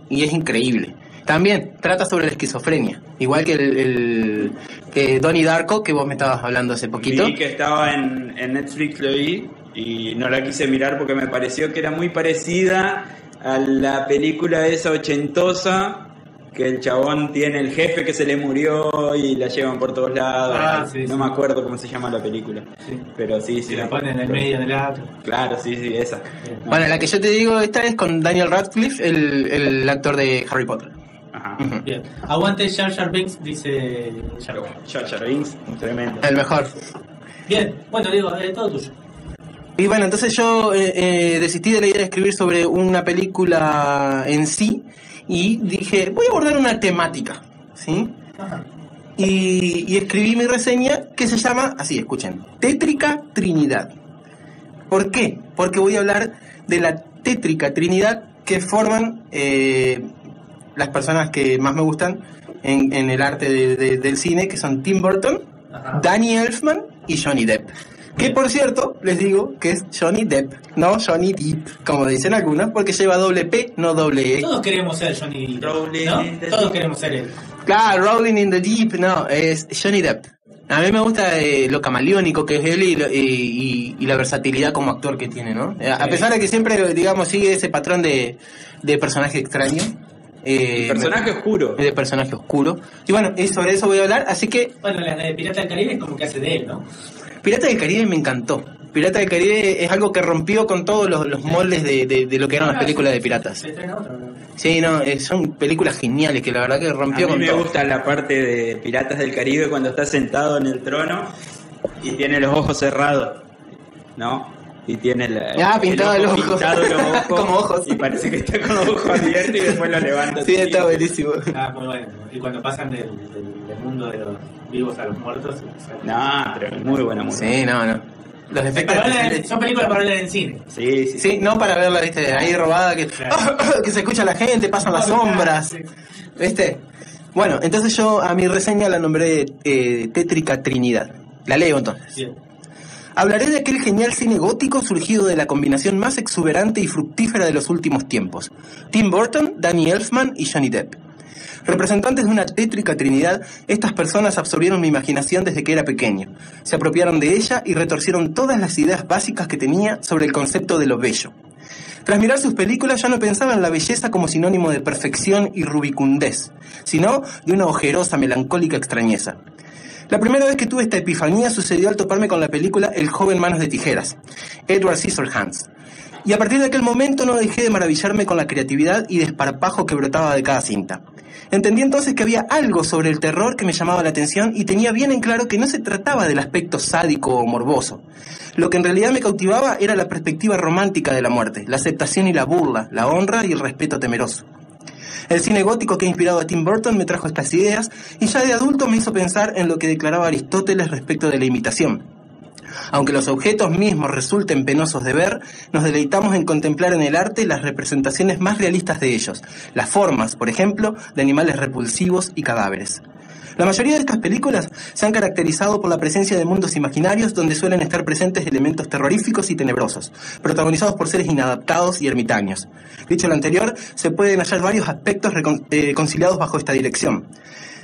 Speaker 3: y es increíble. También trata sobre la esquizofrenia, igual que que Donnie Darko, que vos me estabas hablando hace poquito.
Speaker 2: Sí, que estaba en Netflix, lo vi y no la quise mirar porque me pareció que era muy parecida a la película esa ochentosa, que el chabón tiene el jefe que se le murió y la llevan por todos lados. No me acuerdo cómo se llama la película. Sí. Pero sí.
Speaker 1: La ponen en el medio del acto.
Speaker 2: Claro, sí, esa.
Speaker 3: Bueno, la que yo te digo, esta es con Daniel Radcliffe, el actor de Harry Potter.
Speaker 2: Ajá.
Speaker 1: Bien. Aguante Jar Jar Binks, dice
Speaker 2: Jar Jar Binks, tremendo.
Speaker 3: El mejor.
Speaker 1: Bien, bueno, digo, todo tuyo.
Speaker 3: Y bueno, entonces yo desistí de la idea de escribir sobre una película en sí y dije, voy a abordar una temática, ¿sí?
Speaker 1: Ajá.
Speaker 3: Y escribí mi reseña que se llama, así, escuchen, Tétrica Trinidad. ¿Por qué? Porque voy a hablar de la tétrica trinidad que forman las personas que más me gustan en el arte del cine, que son Tim Burton, Danny Elfman y Johnny Depp. Que por cierto, les digo que es Johnny Depp, no Johnny Depp, como dicen algunos, porque lleva doble P, no doble E.
Speaker 1: Todos queremos ser Johnny Depp, ¿no? Todos queremos ser él.
Speaker 3: Claro, Rolling in the Deep, no, es Johnny Depp. A mí me gusta lo camaleónico que es él y la versatilidad como actor que tiene, ¿no? A pesar de que siempre, digamos, sigue ese patrón de personaje extraño.
Speaker 2: Personaje oscuro.
Speaker 3: De personaje oscuro. Y bueno, sobre eso voy a hablar, así que...
Speaker 1: Bueno, la de Pirata del Caribe es como que hace de él, ¿no?
Speaker 3: Pirata del Caribe me encantó. Pirata del Caribe es algo que rompió con todos los moldes de lo que eran las películas de piratas. Sí, no, son películas geniales que la verdad que rompió con todo.
Speaker 2: A mí me gusta la parte de Piratas del Caribe cuando está sentado en el trono y tiene los ojos cerrados, ¿no? Y tiene
Speaker 3: pintado el ojo.
Speaker 2: Como ojos. Y parece que está con los ojos abiertos y después lo levanta.
Speaker 3: Sí, está buenísimo.
Speaker 1: Muy bueno. Y cuando pasan del mundo de los vivos a los muertos.
Speaker 2: No, pero muy buena música.
Speaker 3: Sí, no. Los efectos
Speaker 1: son películas para verla en cine.
Speaker 3: Sí, no para verla, viste, ahí robada, que se escucha la gente, pasan las sombras. ¿Viste? Bueno, entonces yo a mi reseña la nombré Tétrica Trinidad. La leo entonces.
Speaker 1: Bien.
Speaker 3: Hablaré de aquel genial cine gótico surgido de la combinación más exuberante y fructífera de los últimos tiempos: Tim Burton, Danny Elfman y Johnny Depp. Representantes de una tétrica trinidad, estas personas absorbieron mi imaginación desde que era pequeño, se apropiaron de ella y retorcieron todas las ideas básicas que tenía sobre el concepto de lo bello. Tras mirar sus películas ya no pensaba en la belleza como sinónimo de perfección y rubicundez, sino de una ojerosa, melancólica extrañeza. La primera vez que tuve esta epifanía sucedió al toparme con la película El joven manos de tijeras, Edward Scissorhands. Y a partir de aquel momento no dejé de maravillarme con la creatividad y desparpajo que brotaba de cada cinta. Entendí entonces que había algo sobre el terror que me llamaba la atención y tenía bien en claro que no se trataba del aspecto sádico o morboso. Lo que en realidad me cautivaba era la perspectiva romántica de la muerte, la aceptación y la burla, la honra y el respeto temeroso. El cine gótico que ha inspirado a Tim Burton me trajo estas ideas y ya de adulto me hizo pensar en lo que declaraba Aristóteles respecto de la imitación. Aunque los objetos mismos resulten penosos de ver, nos deleitamos en contemplar en el arte las representaciones más realistas de ellos, las formas, por ejemplo, de animales repulsivos y cadáveres. La mayoría de estas películas se han caracterizado por la presencia de mundos imaginarios donde suelen estar presentes elementos terroríficos y tenebrosos, protagonizados por seres inadaptados y ermitaños. Dicho lo anterior, se pueden hallar varios aspectos conciliados bajo esta dirección.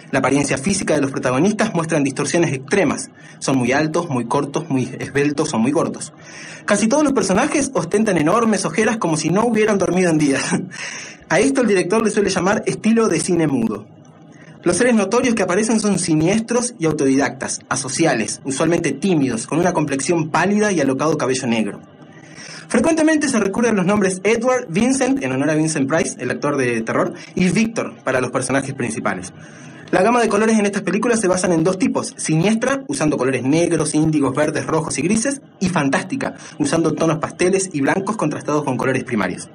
Speaker 3: La apariencia física de los protagonistas muestran distorsiones extremas. Son muy altos, muy cortos, muy esbeltos o muy gordos. Casi todos los personajes ostentan enormes ojeras como si no hubieran dormido en días. A esto el director le suele llamar estilo de cine mudo. Los seres notorios que aparecen son siniestros y autodidactas, asociales, usualmente tímidos, con una complexión pálida y alocado cabello negro. Frecuentemente se recurre a los nombres Edward, Vincent, en honor a Vincent Price, el actor de terror, y Victor, para los personajes principales. La gama de colores en estas películas se basan en dos tipos: siniestra, usando colores negros, índigos, verdes, rojos y grises, y fantástica, usando tonos pasteles y blancos contrastados con colores primarios.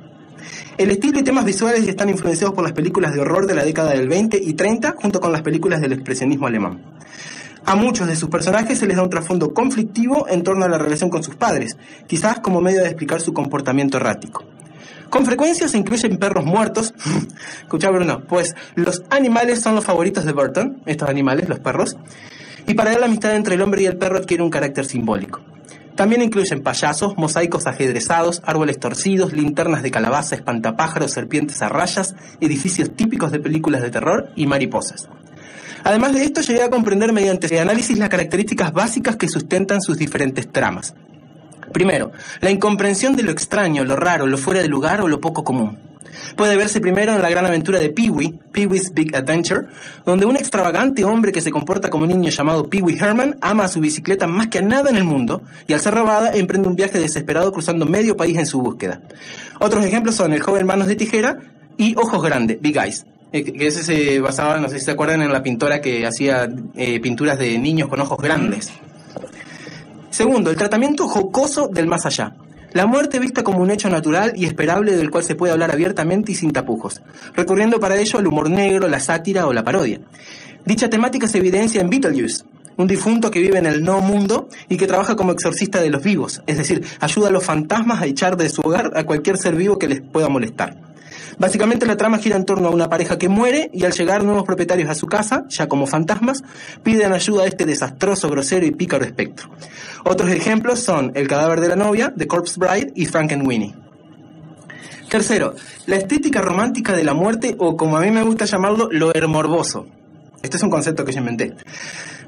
Speaker 3: El estilo y temas visuales están influenciados por las películas de horror de la década del 20 y 30, junto con las películas del expresionismo alemán. A muchos de sus personajes se les da un trasfondo conflictivo en torno a la relación con sus padres, quizás como medio de explicar su comportamiento errático. Con frecuencia se incluyen perros muertos. Escuchá, Bruno, pues los animales son los favoritos de Burton, estos animales, los perros, y para él la amistad entre el hombre y el perro adquiere un carácter simbólico. También incluyen payasos, mosaicos ajedrezados, árboles torcidos, linternas de calabaza, espantapájaros, serpientes a rayas, edificios típicos de películas de terror y mariposas. Además de esto, llegué a comprender mediante ese análisis las características básicas que sustentan sus diferentes tramas. Primero, la incomprensión de lo extraño, lo raro, lo fuera de lugar o lo poco común. Puede verse primero en la gran aventura de Pee-wee, Pee-wee's Big Adventure, donde un extravagante hombre que se comporta como un niño llamado Pee-wee Herman ama a su bicicleta más que a nada en el mundo y al ser robada emprende un viaje desesperado cruzando medio país en su búsqueda. Otros ejemplos son El joven manos de tijera y Ojos grandes, Big Eyes, que ese se basaba, no sé si se acuerdan, en la pintora que hacía pinturas de niños con ojos grandes. Segundo, el tratamiento jocoso del más allá. La muerte vista como un hecho natural y esperable del cual se puede hablar abiertamente y sin tapujos, recurriendo para ello al humor negro, la sátira o la parodia. Dicha temática se evidencia en Beetlejuice, un difunto que vive en el no mundo y que trabaja como exorcista de los vivos, es decir, ayuda a los fantasmas a echar de su hogar a cualquier ser vivo que les pueda molestar. Básicamente la trama gira en torno a una pareja que muere y al llegar nuevos propietarios a su casa, ya como fantasmas, piden ayuda a este desastroso, grosero y pícaro espectro. Otros ejemplos son El cadáver de la novia, The Corpse Bride y Frankenweenie. Tercero, la estética romántica de la muerte, o como a mí me gusta llamarlo, lo hermorboso. Este es un concepto que yo inventé.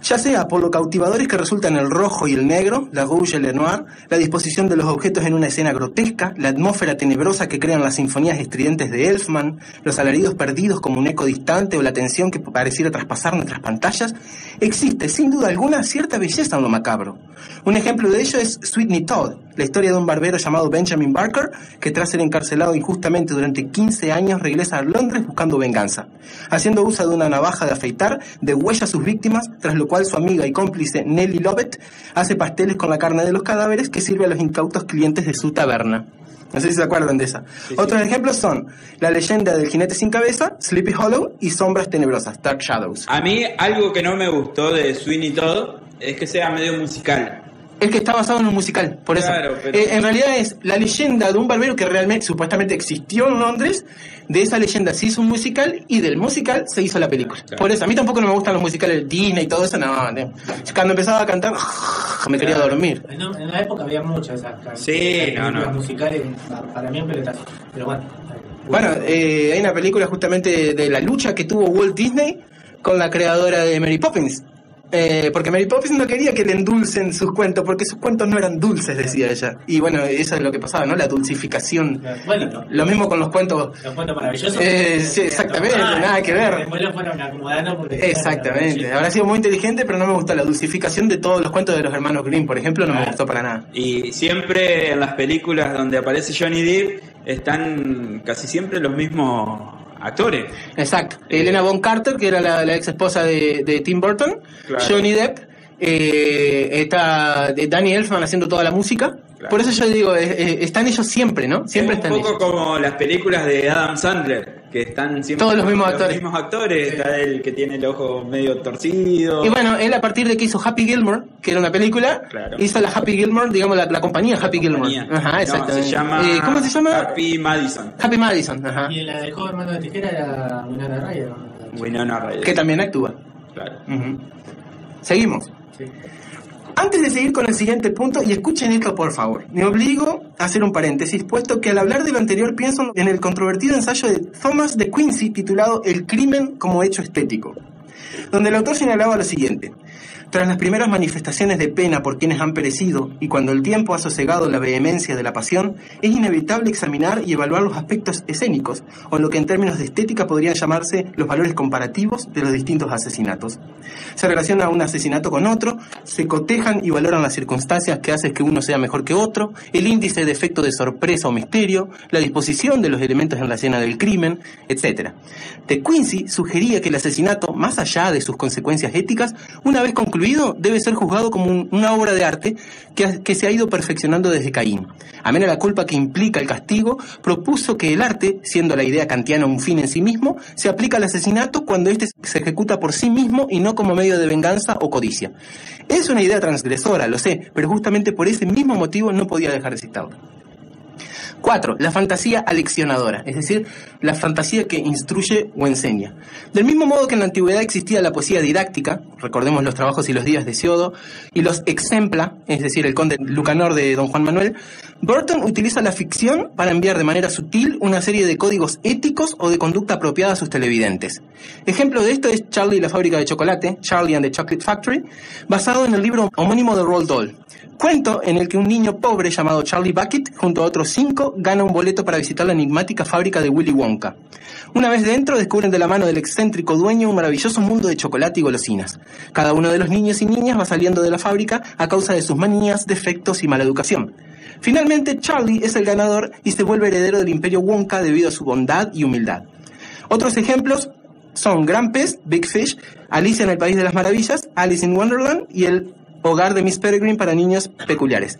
Speaker 3: Ya sea por lo cautivadores que resultan el rojo y el negro, la rouge y el noir, la disposición de los objetos en una escena grotesca, la atmósfera tenebrosa que crean las sinfonías estridentes de Elfman, los alaridos perdidos como un eco distante o la tensión que pareciera traspasar nuestras pantallas, existe sin duda alguna cierta belleza en lo macabro. Un ejemplo de ello es Sweeney Todd, la historia de un barbero llamado Benjamin Barker, que tras ser encarcelado injustamente durante 15 años regresa a Londres buscando venganza. Haciendo uso de una navaja de afeitar, degüella a sus víctimas, tras lo cual su amiga y cómplice Nellie Lovett hace pasteles con la carne de los cadáveres que sirve a los incautos clientes de su taberna. No sé si se acuerdan de esa. Sí. Otros ejemplos son La leyenda del jinete sin cabeza, Sleepy Hollow y Sombras tenebrosas, Dark Shadows.
Speaker 2: A mí algo que no me gustó de Sweeney Todd es que sea medio musical.
Speaker 3: Es que está basado en un musical, por
Speaker 2: claro,
Speaker 3: eso.
Speaker 2: Pero...
Speaker 3: en realidad es la leyenda de un barbero que realmente, supuestamente existió en Londres. De esa leyenda se hizo un musical y del musical se hizo la película. Claro. Por eso, a mí tampoco no me gustan los musicales Disney y todo eso, no. Cuando empezaba a cantar, me quería dormir.
Speaker 1: En la época había muchas
Speaker 2: esas
Speaker 1: musicales, para mí en peletazo. Pero bueno.
Speaker 3: Bueno, hay una película justamente de la lucha que tuvo Walt Disney con la creadora de Mary Poppins. Porque Mary Poppins no quería que le endulcen sus cuentos, porque sus cuentos no eran dulces, decía ella. Y bueno, eso es lo que pasaba, ¿no? La dulcificación.
Speaker 1: Bueno,
Speaker 3: lo mismo con los cuentos.
Speaker 1: Los cuentos maravillosos.
Speaker 3: Sí, exactamente, nada que ver.
Speaker 1: Después lo fueron acomodando porque...
Speaker 3: Exactamente. Habrá sido muy inteligente, pero no me gustó la dulcificación de todos los cuentos de los hermanos Grimm, por ejemplo, no me gustó para nada.
Speaker 2: Y siempre en las películas donde aparece Johnny Depp están casi siempre los mismos actores.
Speaker 3: Exacto. Helena Bonham Carter, que era la ex esposa de Tim Burton. Claro. Johnny Depp. Está Danny Elfman haciendo toda la música. Claro. Por eso yo digo, están ellos siempre, ¿no? Siempre están ellos.
Speaker 2: Un poco como las películas de Adam Sandler, que están siempre
Speaker 3: todos los mismos
Speaker 2: actores. Sí. Está el que tiene el ojo medio torcido.
Speaker 3: Y bueno, él a partir de que hizo Happy Gilmore, que era una película, claro, hizo la Happy Gilmore, digamos la compañía Happy Gilmore.
Speaker 2: Ajá, exactamente. No, se llama
Speaker 3: ¿cómo se llama?
Speaker 2: Happy Madison.
Speaker 3: Happy Madison, ajá.
Speaker 1: Y la del joven mano de tijera era Winona Ryder.
Speaker 2: Winona Ryder.
Speaker 3: Que también actúa.
Speaker 2: Claro.
Speaker 3: Seguimos.
Speaker 1: Sí.
Speaker 3: Antes de seguir con el siguiente punto, y escuchen esto por favor, me obligo a hacer un paréntesis, puesto que al hablar de lo anterior pienso en el controvertido ensayo de Thomas de Quincey titulado El crimen como hecho estético, donde el autor señalaba lo siguiente: tras las primeras manifestaciones de pena por quienes han perecido, y cuando el tiempo ha sosegado la vehemencia de la pasión, es inevitable examinar y evaluar los aspectos escénicos, o lo que en términos de estética podrían llamarse los valores comparativos de los distintos asesinatos. Se relaciona un asesinato con otro, se cotejan y valoran las circunstancias que hacen que uno sea mejor que otro, el índice de efecto de sorpresa o misterio, la disposición de los elementos en la escena del crimen, etc. De Quincey sugería que el asesinato, más allá de sus consecuencias éticas, una vez concluido, debe ser juzgado como una obra de arte que se ha ido perfeccionando desde Caín. Amén a la culpa que implica el castigo, propuso que el arte, siendo la idea kantiana un fin en sí mismo, se aplica al asesinato cuando éste se ejecuta por sí mismo y no como medio de venganza o codicia. Es una idea transgresora, lo sé, pero justamente por ese mismo motivo no podía dejar de citarlo. 4. La fantasía aleccionadora, es decir, la fantasía que instruye o enseña. Del mismo modo que en la antigüedad existía la poesía didáctica, recordemos los trabajos y los días de Hesiodo, y los exempla, es decir, el conde Lucanor de Don Juan Manuel, Burton utiliza la ficción para enviar de manera sutil una serie de códigos éticos o de conducta apropiada a sus televidentes. Ejemplo de esto es Charlie y la fábrica de chocolate, Charlie and the Chocolate Factory, basado en el libro homónimo de Roald Dahl. Cuento en el que un niño pobre llamado Charlie Bucket, junto a otros 5, gana un boleto para visitar la enigmática fábrica de Willy Wonka. Una vez dentro, descubren de la mano del excéntrico dueño un maravilloso mundo de chocolate y golosinas. Cada uno de los niños y niñas va saliendo de la fábrica a causa de sus manías, defectos y mala educación. Finalmente, Charlie es el ganador y se vuelve heredero del imperio Wonka debido a su bondad y humildad. Otros ejemplos son Gran Pez, Big Fish, Alicia en el País de las Maravillas, Alice in Wonderland y el Hogar de Miss Peregrine para niños peculiares.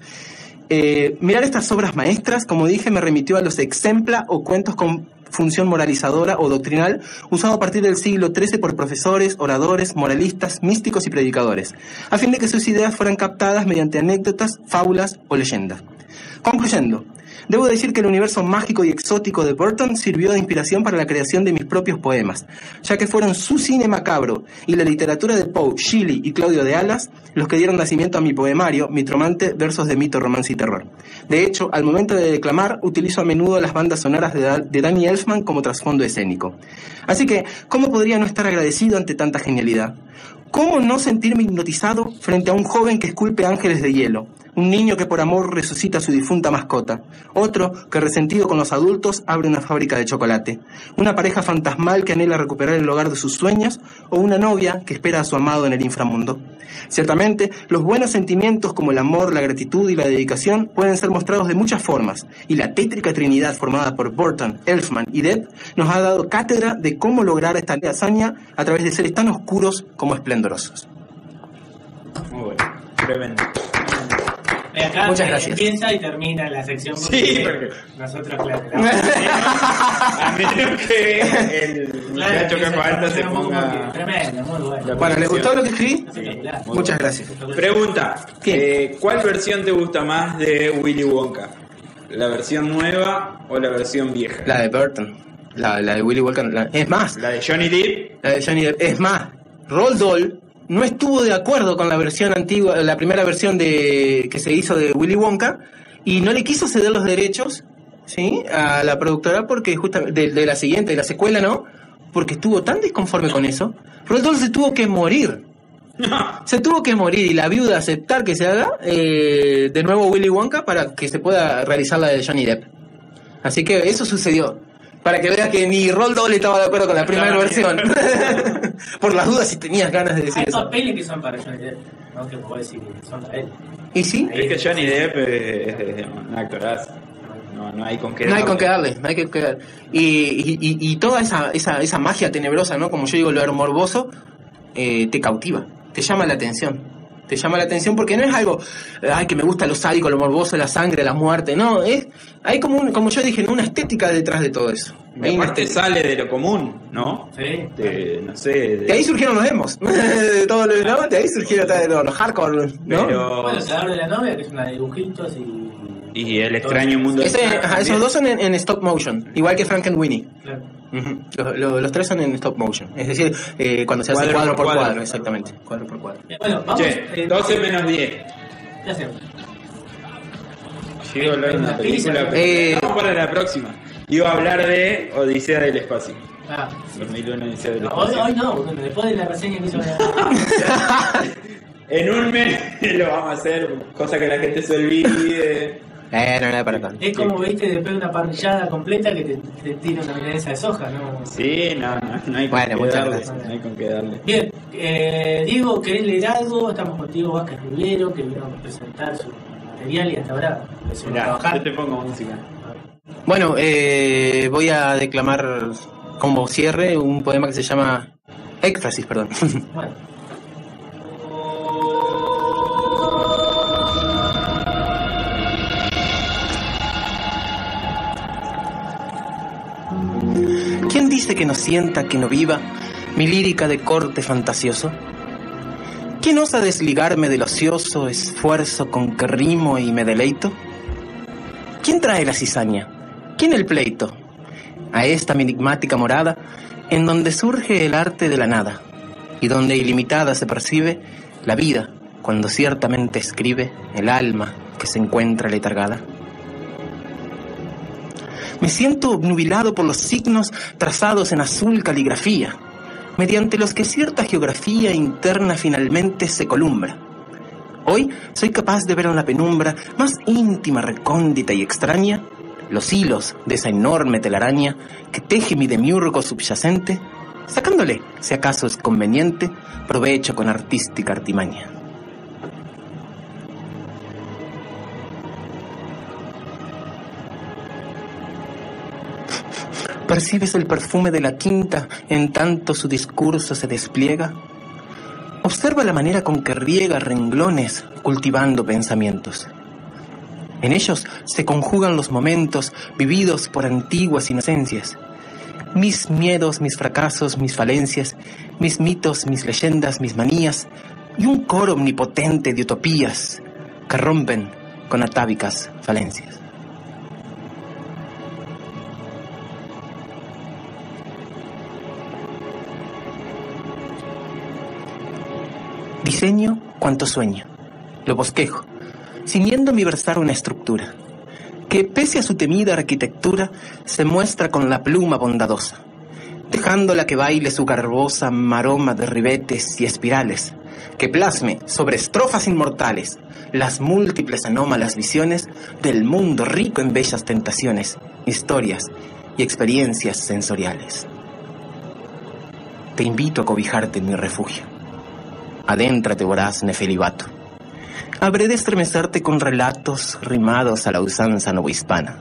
Speaker 3: Mirar estas obras maestras, como dije, me remitió a los exempla o cuentos con función moralizadora o doctrinal, usado a partir del siglo XIII por profesores, oradores, moralistas, místicos y predicadores, a fin de que sus ideas fueran captadas mediante anécdotas, fábulas o leyendas. Concluyendo, debo decir que el universo mágico y exótico de Burton sirvió de inspiración para la creación de mis propios poemas, ya que fueron su cine macabro y la literatura de Poe, Shelley y Claudio de Alas los que dieron nacimiento a mi poemario, Mitromante, versos de mito, romance y terror. De hecho, al momento de declamar, utilizo a menudo las bandas sonoras de Danny Elfman como trasfondo escénico. Así que, ¿cómo podría no estar agradecido ante tanta genialidad? ¿Cómo no sentirme hipnotizado frente a un joven que esculpe ángeles de hielo? Un niño que por amor resucita a su difunta mascota. Otro que resentido con los adultos abre una fábrica de chocolate. Una pareja fantasmal que anhela recuperar el hogar de sus sueños. O una novia que espera a su amado en el inframundo. Ciertamente, los buenos sentimientos como el amor, la gratitud y la dedicación pueden ser mostrados de muchas formas. Y la tétrica trinidad formada por Burton, Elfman y Depp nos ha dado cátedra de cómo lograr esta hazaña a través de seres tan oscuros como esplendorosos.
Speaker 2: Muy bueno, tremendo.
Speaker 1: Acá
Speaker 3: muchas gracias.
Speaker 1: Empieza y termina la sección.
Speaker 2: Sí, porque
Speaker 1: nosotros, claro.
Speaker 2: A menos que el muchacho que falta se ponga.
Speaker 1: Tremendo, muy bueno.
Speaker 3: Bueno, ¿les gustó lo que escribí?
Speaker 1: Sí.
Speaker 3: Muchas gracias.
Speaker 2: Pregunta: ¿cuál versión te gusta más de Willy Wonka? ¿La versión nueva o la versión vieja?
Speaker 3: La de Burton. La de Willy Wonka. Es más,
Speaker 2: ¿La de Johnny Depp?
Speaker 3: la de Johnny Depp. Es más, Roald Dahl no estuvo de acuerdo con la versión antigua, la primera versión que se hizo de Willy Wonka, y no le quiso ceder los derechos, ¿sí?, a la productora porque justamente de la siguiente, de la secuela, ¿no? Porque estuvo tan disconforme con eso. Roald Dahl se tuvo que morir. Se tuvo que morir y la viuda aceptar que se haga de nuevo Willy Wonka para que se pueda realizar la de Johnny Depp. Así que eso sucedió. Para que veas que ni Roald Dahl estaba de acuerdo con la primera versión. Por las dudas si tenías ganas de decir
Speaker 1: Hay
Speaker 3: eso.
Speaker 1: papeles que son para Johnny Depp, no que puedo decir que son para él.
Speaker 3: ¿Y sí?
Speaker 2: Es que Johnny Depp es un actorazo. No hay con qué
Speaker 3: No hay con qué darle, no hay que dar. Y toda esa magia tenebrosa, ¿no? Como yo digo, lo morboso, te cautiva, te llama la atención. Te llama la atención porque no es algo, ay, que me gusta lo sádico, lo morboso, la sangre, la muerte, no, hay como yo dije, una estética detrás de todo eso.
Speaker 2: Y aparte sale de lo común, ¿no?
Speaker 1: Sí.
Speaker 2: No sé.
Speaker 3: De ahí surgieron los emos, de todo lo ¿no? De ahí surgieron los hardcore, ¿no?
Speaker 2: Pero...
Speaker 1: Bueno, se habla de la novia, que es una de dibujitos
Speaker 2: Y el extraño mundo de Zack
Speaker 3: esos dos son en stop motion, igual que Frankenweenie.
Speaker 1: Claro.
Speaker 3: Los tres son en stop motion, es decir, cuando se hace cuadro por cuadro, exactamente, cuadro por cuadro.
Speaker 1: Bueno, vamos.
Speaker 2: Che, 12 menos 10.
Speaker 1: ¿Qué hacemos?
Speaker 2: Llego a hablar de una película. Vamos para la próxima. Iba a hablar de Odisea del Espacio. 2001 Odisea del Espacio.
Speaker 1: Hoy no, después de la reseña que hizo
Speaker 2: En un mes lo vamos a hacer, cosa que la gente se olvide.
Speaker 3: No, para tanto.
Speaker 1: Es como, viste, después de una parrillada completa que te tira una milanesa de soja, ¿no?
Speaker 2: Sí, no hay con
Speaker 3: Bueno,
Speaker 2: qué
Speaker 3: muchas
Speaker 2: darle.
Speaker 3: gracias.
Speaker 2: No hay con qué darle.
Speaker 1: Bien, Diego, ¿querés leer algo? Estamos contigo, Vázquez Rivero, que vino a presentar su material y hasta ahora empezó a
Speaker 2: Mirá,
Speaker 1: trabajar.
Speaker 2: yo te pongo música.
Speaker 3: Bueno, voy a declamar como cierre un poema que se llama Éxtasis, perdón.
Speaker 1: Bueno.
Speaker 3: dice que no sienta, que no viva mi lírica de corte fantasioso? ¿Quién osa desligarme del ocioso esfuerzo con que rimo y me deleito? ¿Quién trae la cizaña? ¿Quién el pleito? A esta mi enigmática morada, en donde surge el arte de la nada, y donde ilimitada se percibe la vida, cuando ciertamente escribe el alma que se encuentra letargada. Me siento obnubilado por los signos trazados en azul caligrafía, mediante los que cierta geografía interna finalmente se columbra. Hoy soy capaz de ver en la penumbra más íntima, recóndita y extraña los hilos de esa enorme telaraña que teje mi demiurgo subyacente, sacándole, si acaso es conveniente, provecho con artística artimaña. ¿Percibes el perfume de la quinta en tanto su discurso se despliega? Observa la manera con que riega renglones cultivando pensamientos. En ellos se conjugan los momentos vividos por antiguas inocencias. Mis miedos, mis fracasos, mis falencias, mis mitos, mis leyendas, mis manías y un coro omnipotente de utopías que rompen con atávicas falencias. Diseño cuanto sueño, lo bosquejo, ciñendo mi versar una estructura, que pese a su temida arquitectura, se muestra con la pluma bondadosa, dejándola que baile su garbosa maroma de ribetes y espirales, que plasme sobre estrofas inmortales las múltiples anómalas visiones del mundo rico en bellas tentaciones, historias y experiencias sensoriales. Te invito a cobijarte en mi refugio. Adéntrate, voraz nefelibato. Habré de estremecerte con relatos rimados a la usanza novohispana,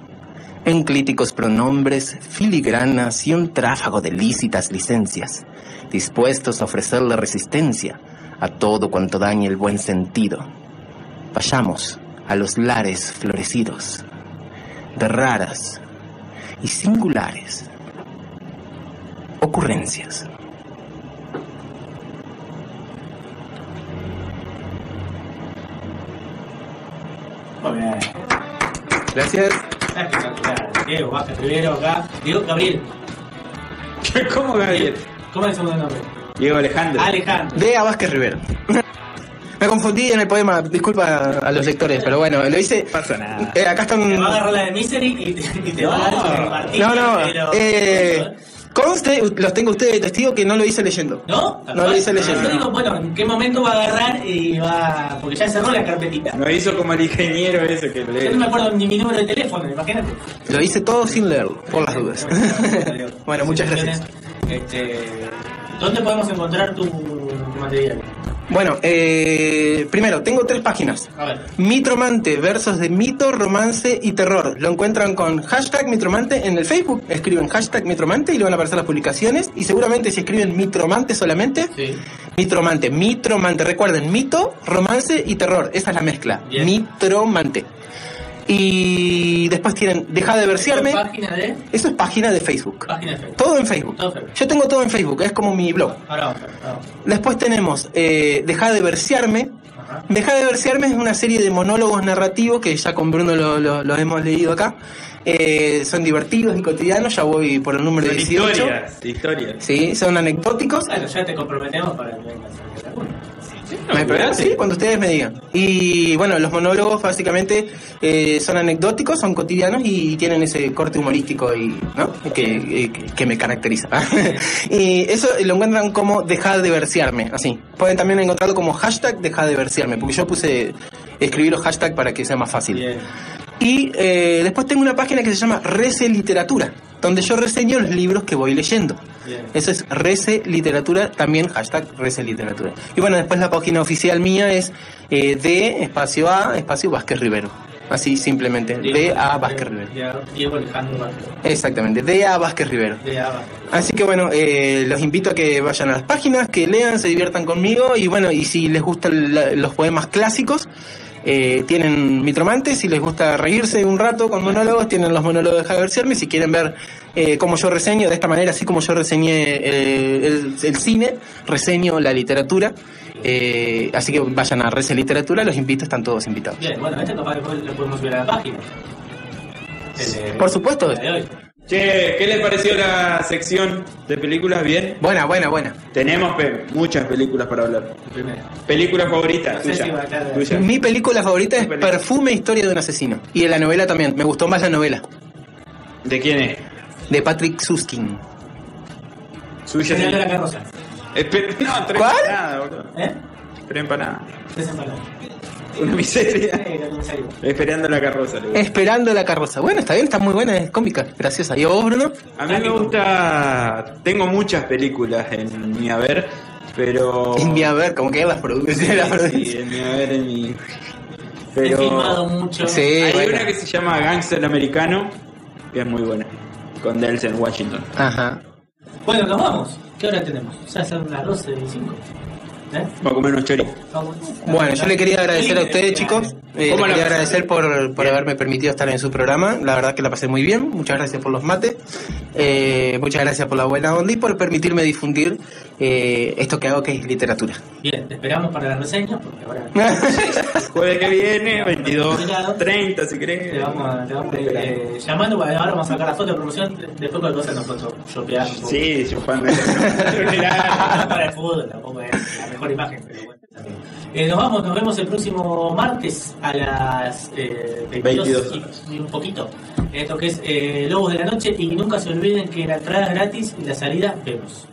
Speaker 3: enclíticos pronombres, filigranas y un tráfago de lícitas licencias, dispuestos a ofrecerle resistencia a todo cuanto dañe el buen sentido. Vayamos a los lares florecidos de raras y singulares ocurrencias.
Speaker 1: Muy bien.
Speaker 3: Gracias.
Speaker 1: Espectacular. Diego Vázquez Rivero acá. Diego Gabriel.
Speaker 2: ¿Cómo, Gabriel?
Speaker 1: ¿Cómo es el segundo nombre?
Speaker 2: Diego Alejandro.
Speaker 1: Alejandro.
Speaker 3: De a Vázquez Rivero. Me confundí en el poema, disculpa a los lectores, pero bueno, lo hice.
Speaker 2: No pasa nada.
Speaker 3: Acá están.
Speaker 1: Te va a agarrar la de Misery y te va a dar sobre Martín.
Speaker 3: No. Conste, los tengo ustedes de testigo que no lo hice leyendo.
Speaker 1: ¿No?
Speaker 3: No lo hice leyendo.
Speaker 1: Yo digo, bueno, ¿en qué momento va a agarrar y va...? Porque ya cerró la carpetita.
Speaker 2: No hizo como el ingeniero ese que
Speaker 1: Yo
Speaker 2: lee.
Speaker 1: no me acuerdo ni mi número de teléfono, imagínate.
Speaker 3: Lo hice todo sin leerlo, por las dudas. Bueno, muchas gracias.
Speaker 1: ¿Dónde podemos encontrar tu material?
Speaker 3: Bueno, primero, tengo 3 páginas.
Speaker 1: A ver.
Speaker 3: Mitromante, versos de mito, romance y terror. Lo encuentran con hashtag Mitromante en el Facebook. Escriben hashtag Mitromante y le van a aparecer las publicaciones. Y seguramente si escriben Mitromante solamente,
Speaker 1: Sí.
Speaker 3: Mitromante. Recuerden, mito, romance y terror. Esa es la mezcla.
Speaker 1: Bien.
Speaker 3: Mitromante. Y después tienen Deja de versearme.
Speaker 1: ¿Página de...?
Speaker 3: Eso es página de Facebook.
Speaker 1: Página de Facebook.
Speaker 3: Todo en Facebook.
Speaker 1: Todo en Facebook.
Speaker 3: Yo tengo todo en Facebook, es como mi blog.
Speaker 1: Ahora vamos.
Speaker 3: Después tenemos Deja de versearme.
Speaker 1: Ajá.
Speaker 3: Deja de versearme es una serie de monólogos narrativos que ya con Bruno los hemos leído acá. Son divertidos y cotidianos, ya voy por el número
Speaker 2: Son
Speaker 3: 18.
Speaker 2: historias.
Speaker 3: Sí, son anecdóticos.
Speaker 1: Bueno, ya te comprometemos para que vengas a hacer alguna.
Speaker 3: ¿No hay problema? Sí, cuando ustedes me digan. Y bueno, los monólogos básicamente son anecdóticos, son cotidianos y tienen ese corte humorístico y ¿no? que me caracteriza. Y eso lo encuentran como Deja de versearme, así. Pueden también encontrarlo como hashtag Deja de versearme, porque yo escribí los hashtags para que sea más fácil.
Speaker 1: Bien.
Speaker 3: Y después tengo una página que se llama Rece Literatura, donde yo reseño los libros que voy leyendo.
Speaker 1: Bien.
Speaker 3: Eso es Rece Literatura, también hashtag Rece Literatura. Y bueno, después la página oficial mía es D_A_ Vázquez Rivero. Así simplemente, D_A_ Vázquez Rivero.
Speaker 1: Diego Alejandro Vázquez.
Speaker 3: Exactamente, D_A_ Vázquez Rivero.
Speaker 1: D.A. Vázquez.
Speaker 3: Así que bueno, los invito a que vayan a las páginas, que lean, se diviertan conmigo y bueno, y si les gustan los poemas clásicos, tienen Mitromante. Si les gusta reírse un rato con monólogos, tienen los monólogos de Deja de versearme. Si quieren ver como yo reseño, de esta manera, así como yo reseñé el cine, reseño la literatura. Así que vayan a Rece Literatura, los invito, están todos invitados.
Speaker 1: Bien, bueno, capaz que lo podemos subir a la página.
Speaker 3: Por supuesto.
Speaker 1: De hoy.
Speaker 2: Che, ¿qué les pareció la sección de películas? ¿Bien?
Speaker 3: Buena.
Speaker 2: Tenemos muchas películas para hablar.
Speaker 1: Primero.
Speaker 2: ¿Película favorita?
Speaker 1: No sé si va a quedar de-
Speaker 2: Tuya.
Speaker 3: Mi película favorita es Perfume, Historia de un asesino. Y de la novela también, me gustó más la novela.
Speaker 2: ¿De quién es?
Speaker 3: De Patrick Susskind.
Speaker 2: Suya.
Speaker 1: Señor de la carroza.
Speaker 2: No, tres
Speaker 3: ¿Cuál?
Speaker 2: empanadas, boludo. Tres empanadas.
Speaker 1: Desenfadado.
Speaker 2: Una miseria.
Speaker 1: La comisaría.
Speaker 2: Esperando la carroza. le digo.
Speaker 3: Esperando la carroza. Bueno, está bien, está muy buena, es cómica, graciosa. ¿Y a vos, Bruno?
Speaker 2: A mí me gusta. Tengo muchas películas en mi haber, pero.
Speaker 3: En mi haber, como que las produce.
Speaker 2: Sí, en mi haber, en mi.
Speaker 1: He filmado mucho.
Speaker 3: Sí,
Speaker 2: Hay
Speaker 3: bueno.
Speaker 2: una que se llama Gangster Americano, que es muy buena. Con Denzel Washington.
Speaker 3: Ajá.
Speaker 1: Bueno, nos vamos. ¿Qué hora tenemos? Ya son las 12:05.
Speaker 2: Va a comer unos chorizos.
Speaker 1: Vamos.
Speaker 3: Bueno, yo le quería agradecer a ustedes, chicos. Le
Speaker 2: ¿Cómo la
Speaker 3: quería
Speaker 2: pasaste?
Speaker 3: agradecer por haberme permitido estar en su programa. La verdad que la pasé muy bien. Muchas gracias por los mates. Muchas gracias por la buena onda y por permitirme difundir esto que hago, que es literatura.
Speaker 1: Bien, te esperamos para la reseña, porque ahora
Speaker 2: Jueves que viene, 22:30 si querés.
Speaker 1: te vamos a ir llamando, porque ahora vamos a sacar la foto de promoción, después cualquier cosa nos photoshopear un poco.
Speaker 2: Sí, yo fan
Speaker 1: Para el fútbol tampoco es la mejor imagen, pero bueno, también. Nos vemos el próximo martes a las 22 y un poquito. Esto que es Lobos de la Noche, y nunca se olviden que la entrada es gratis y la salida vemos.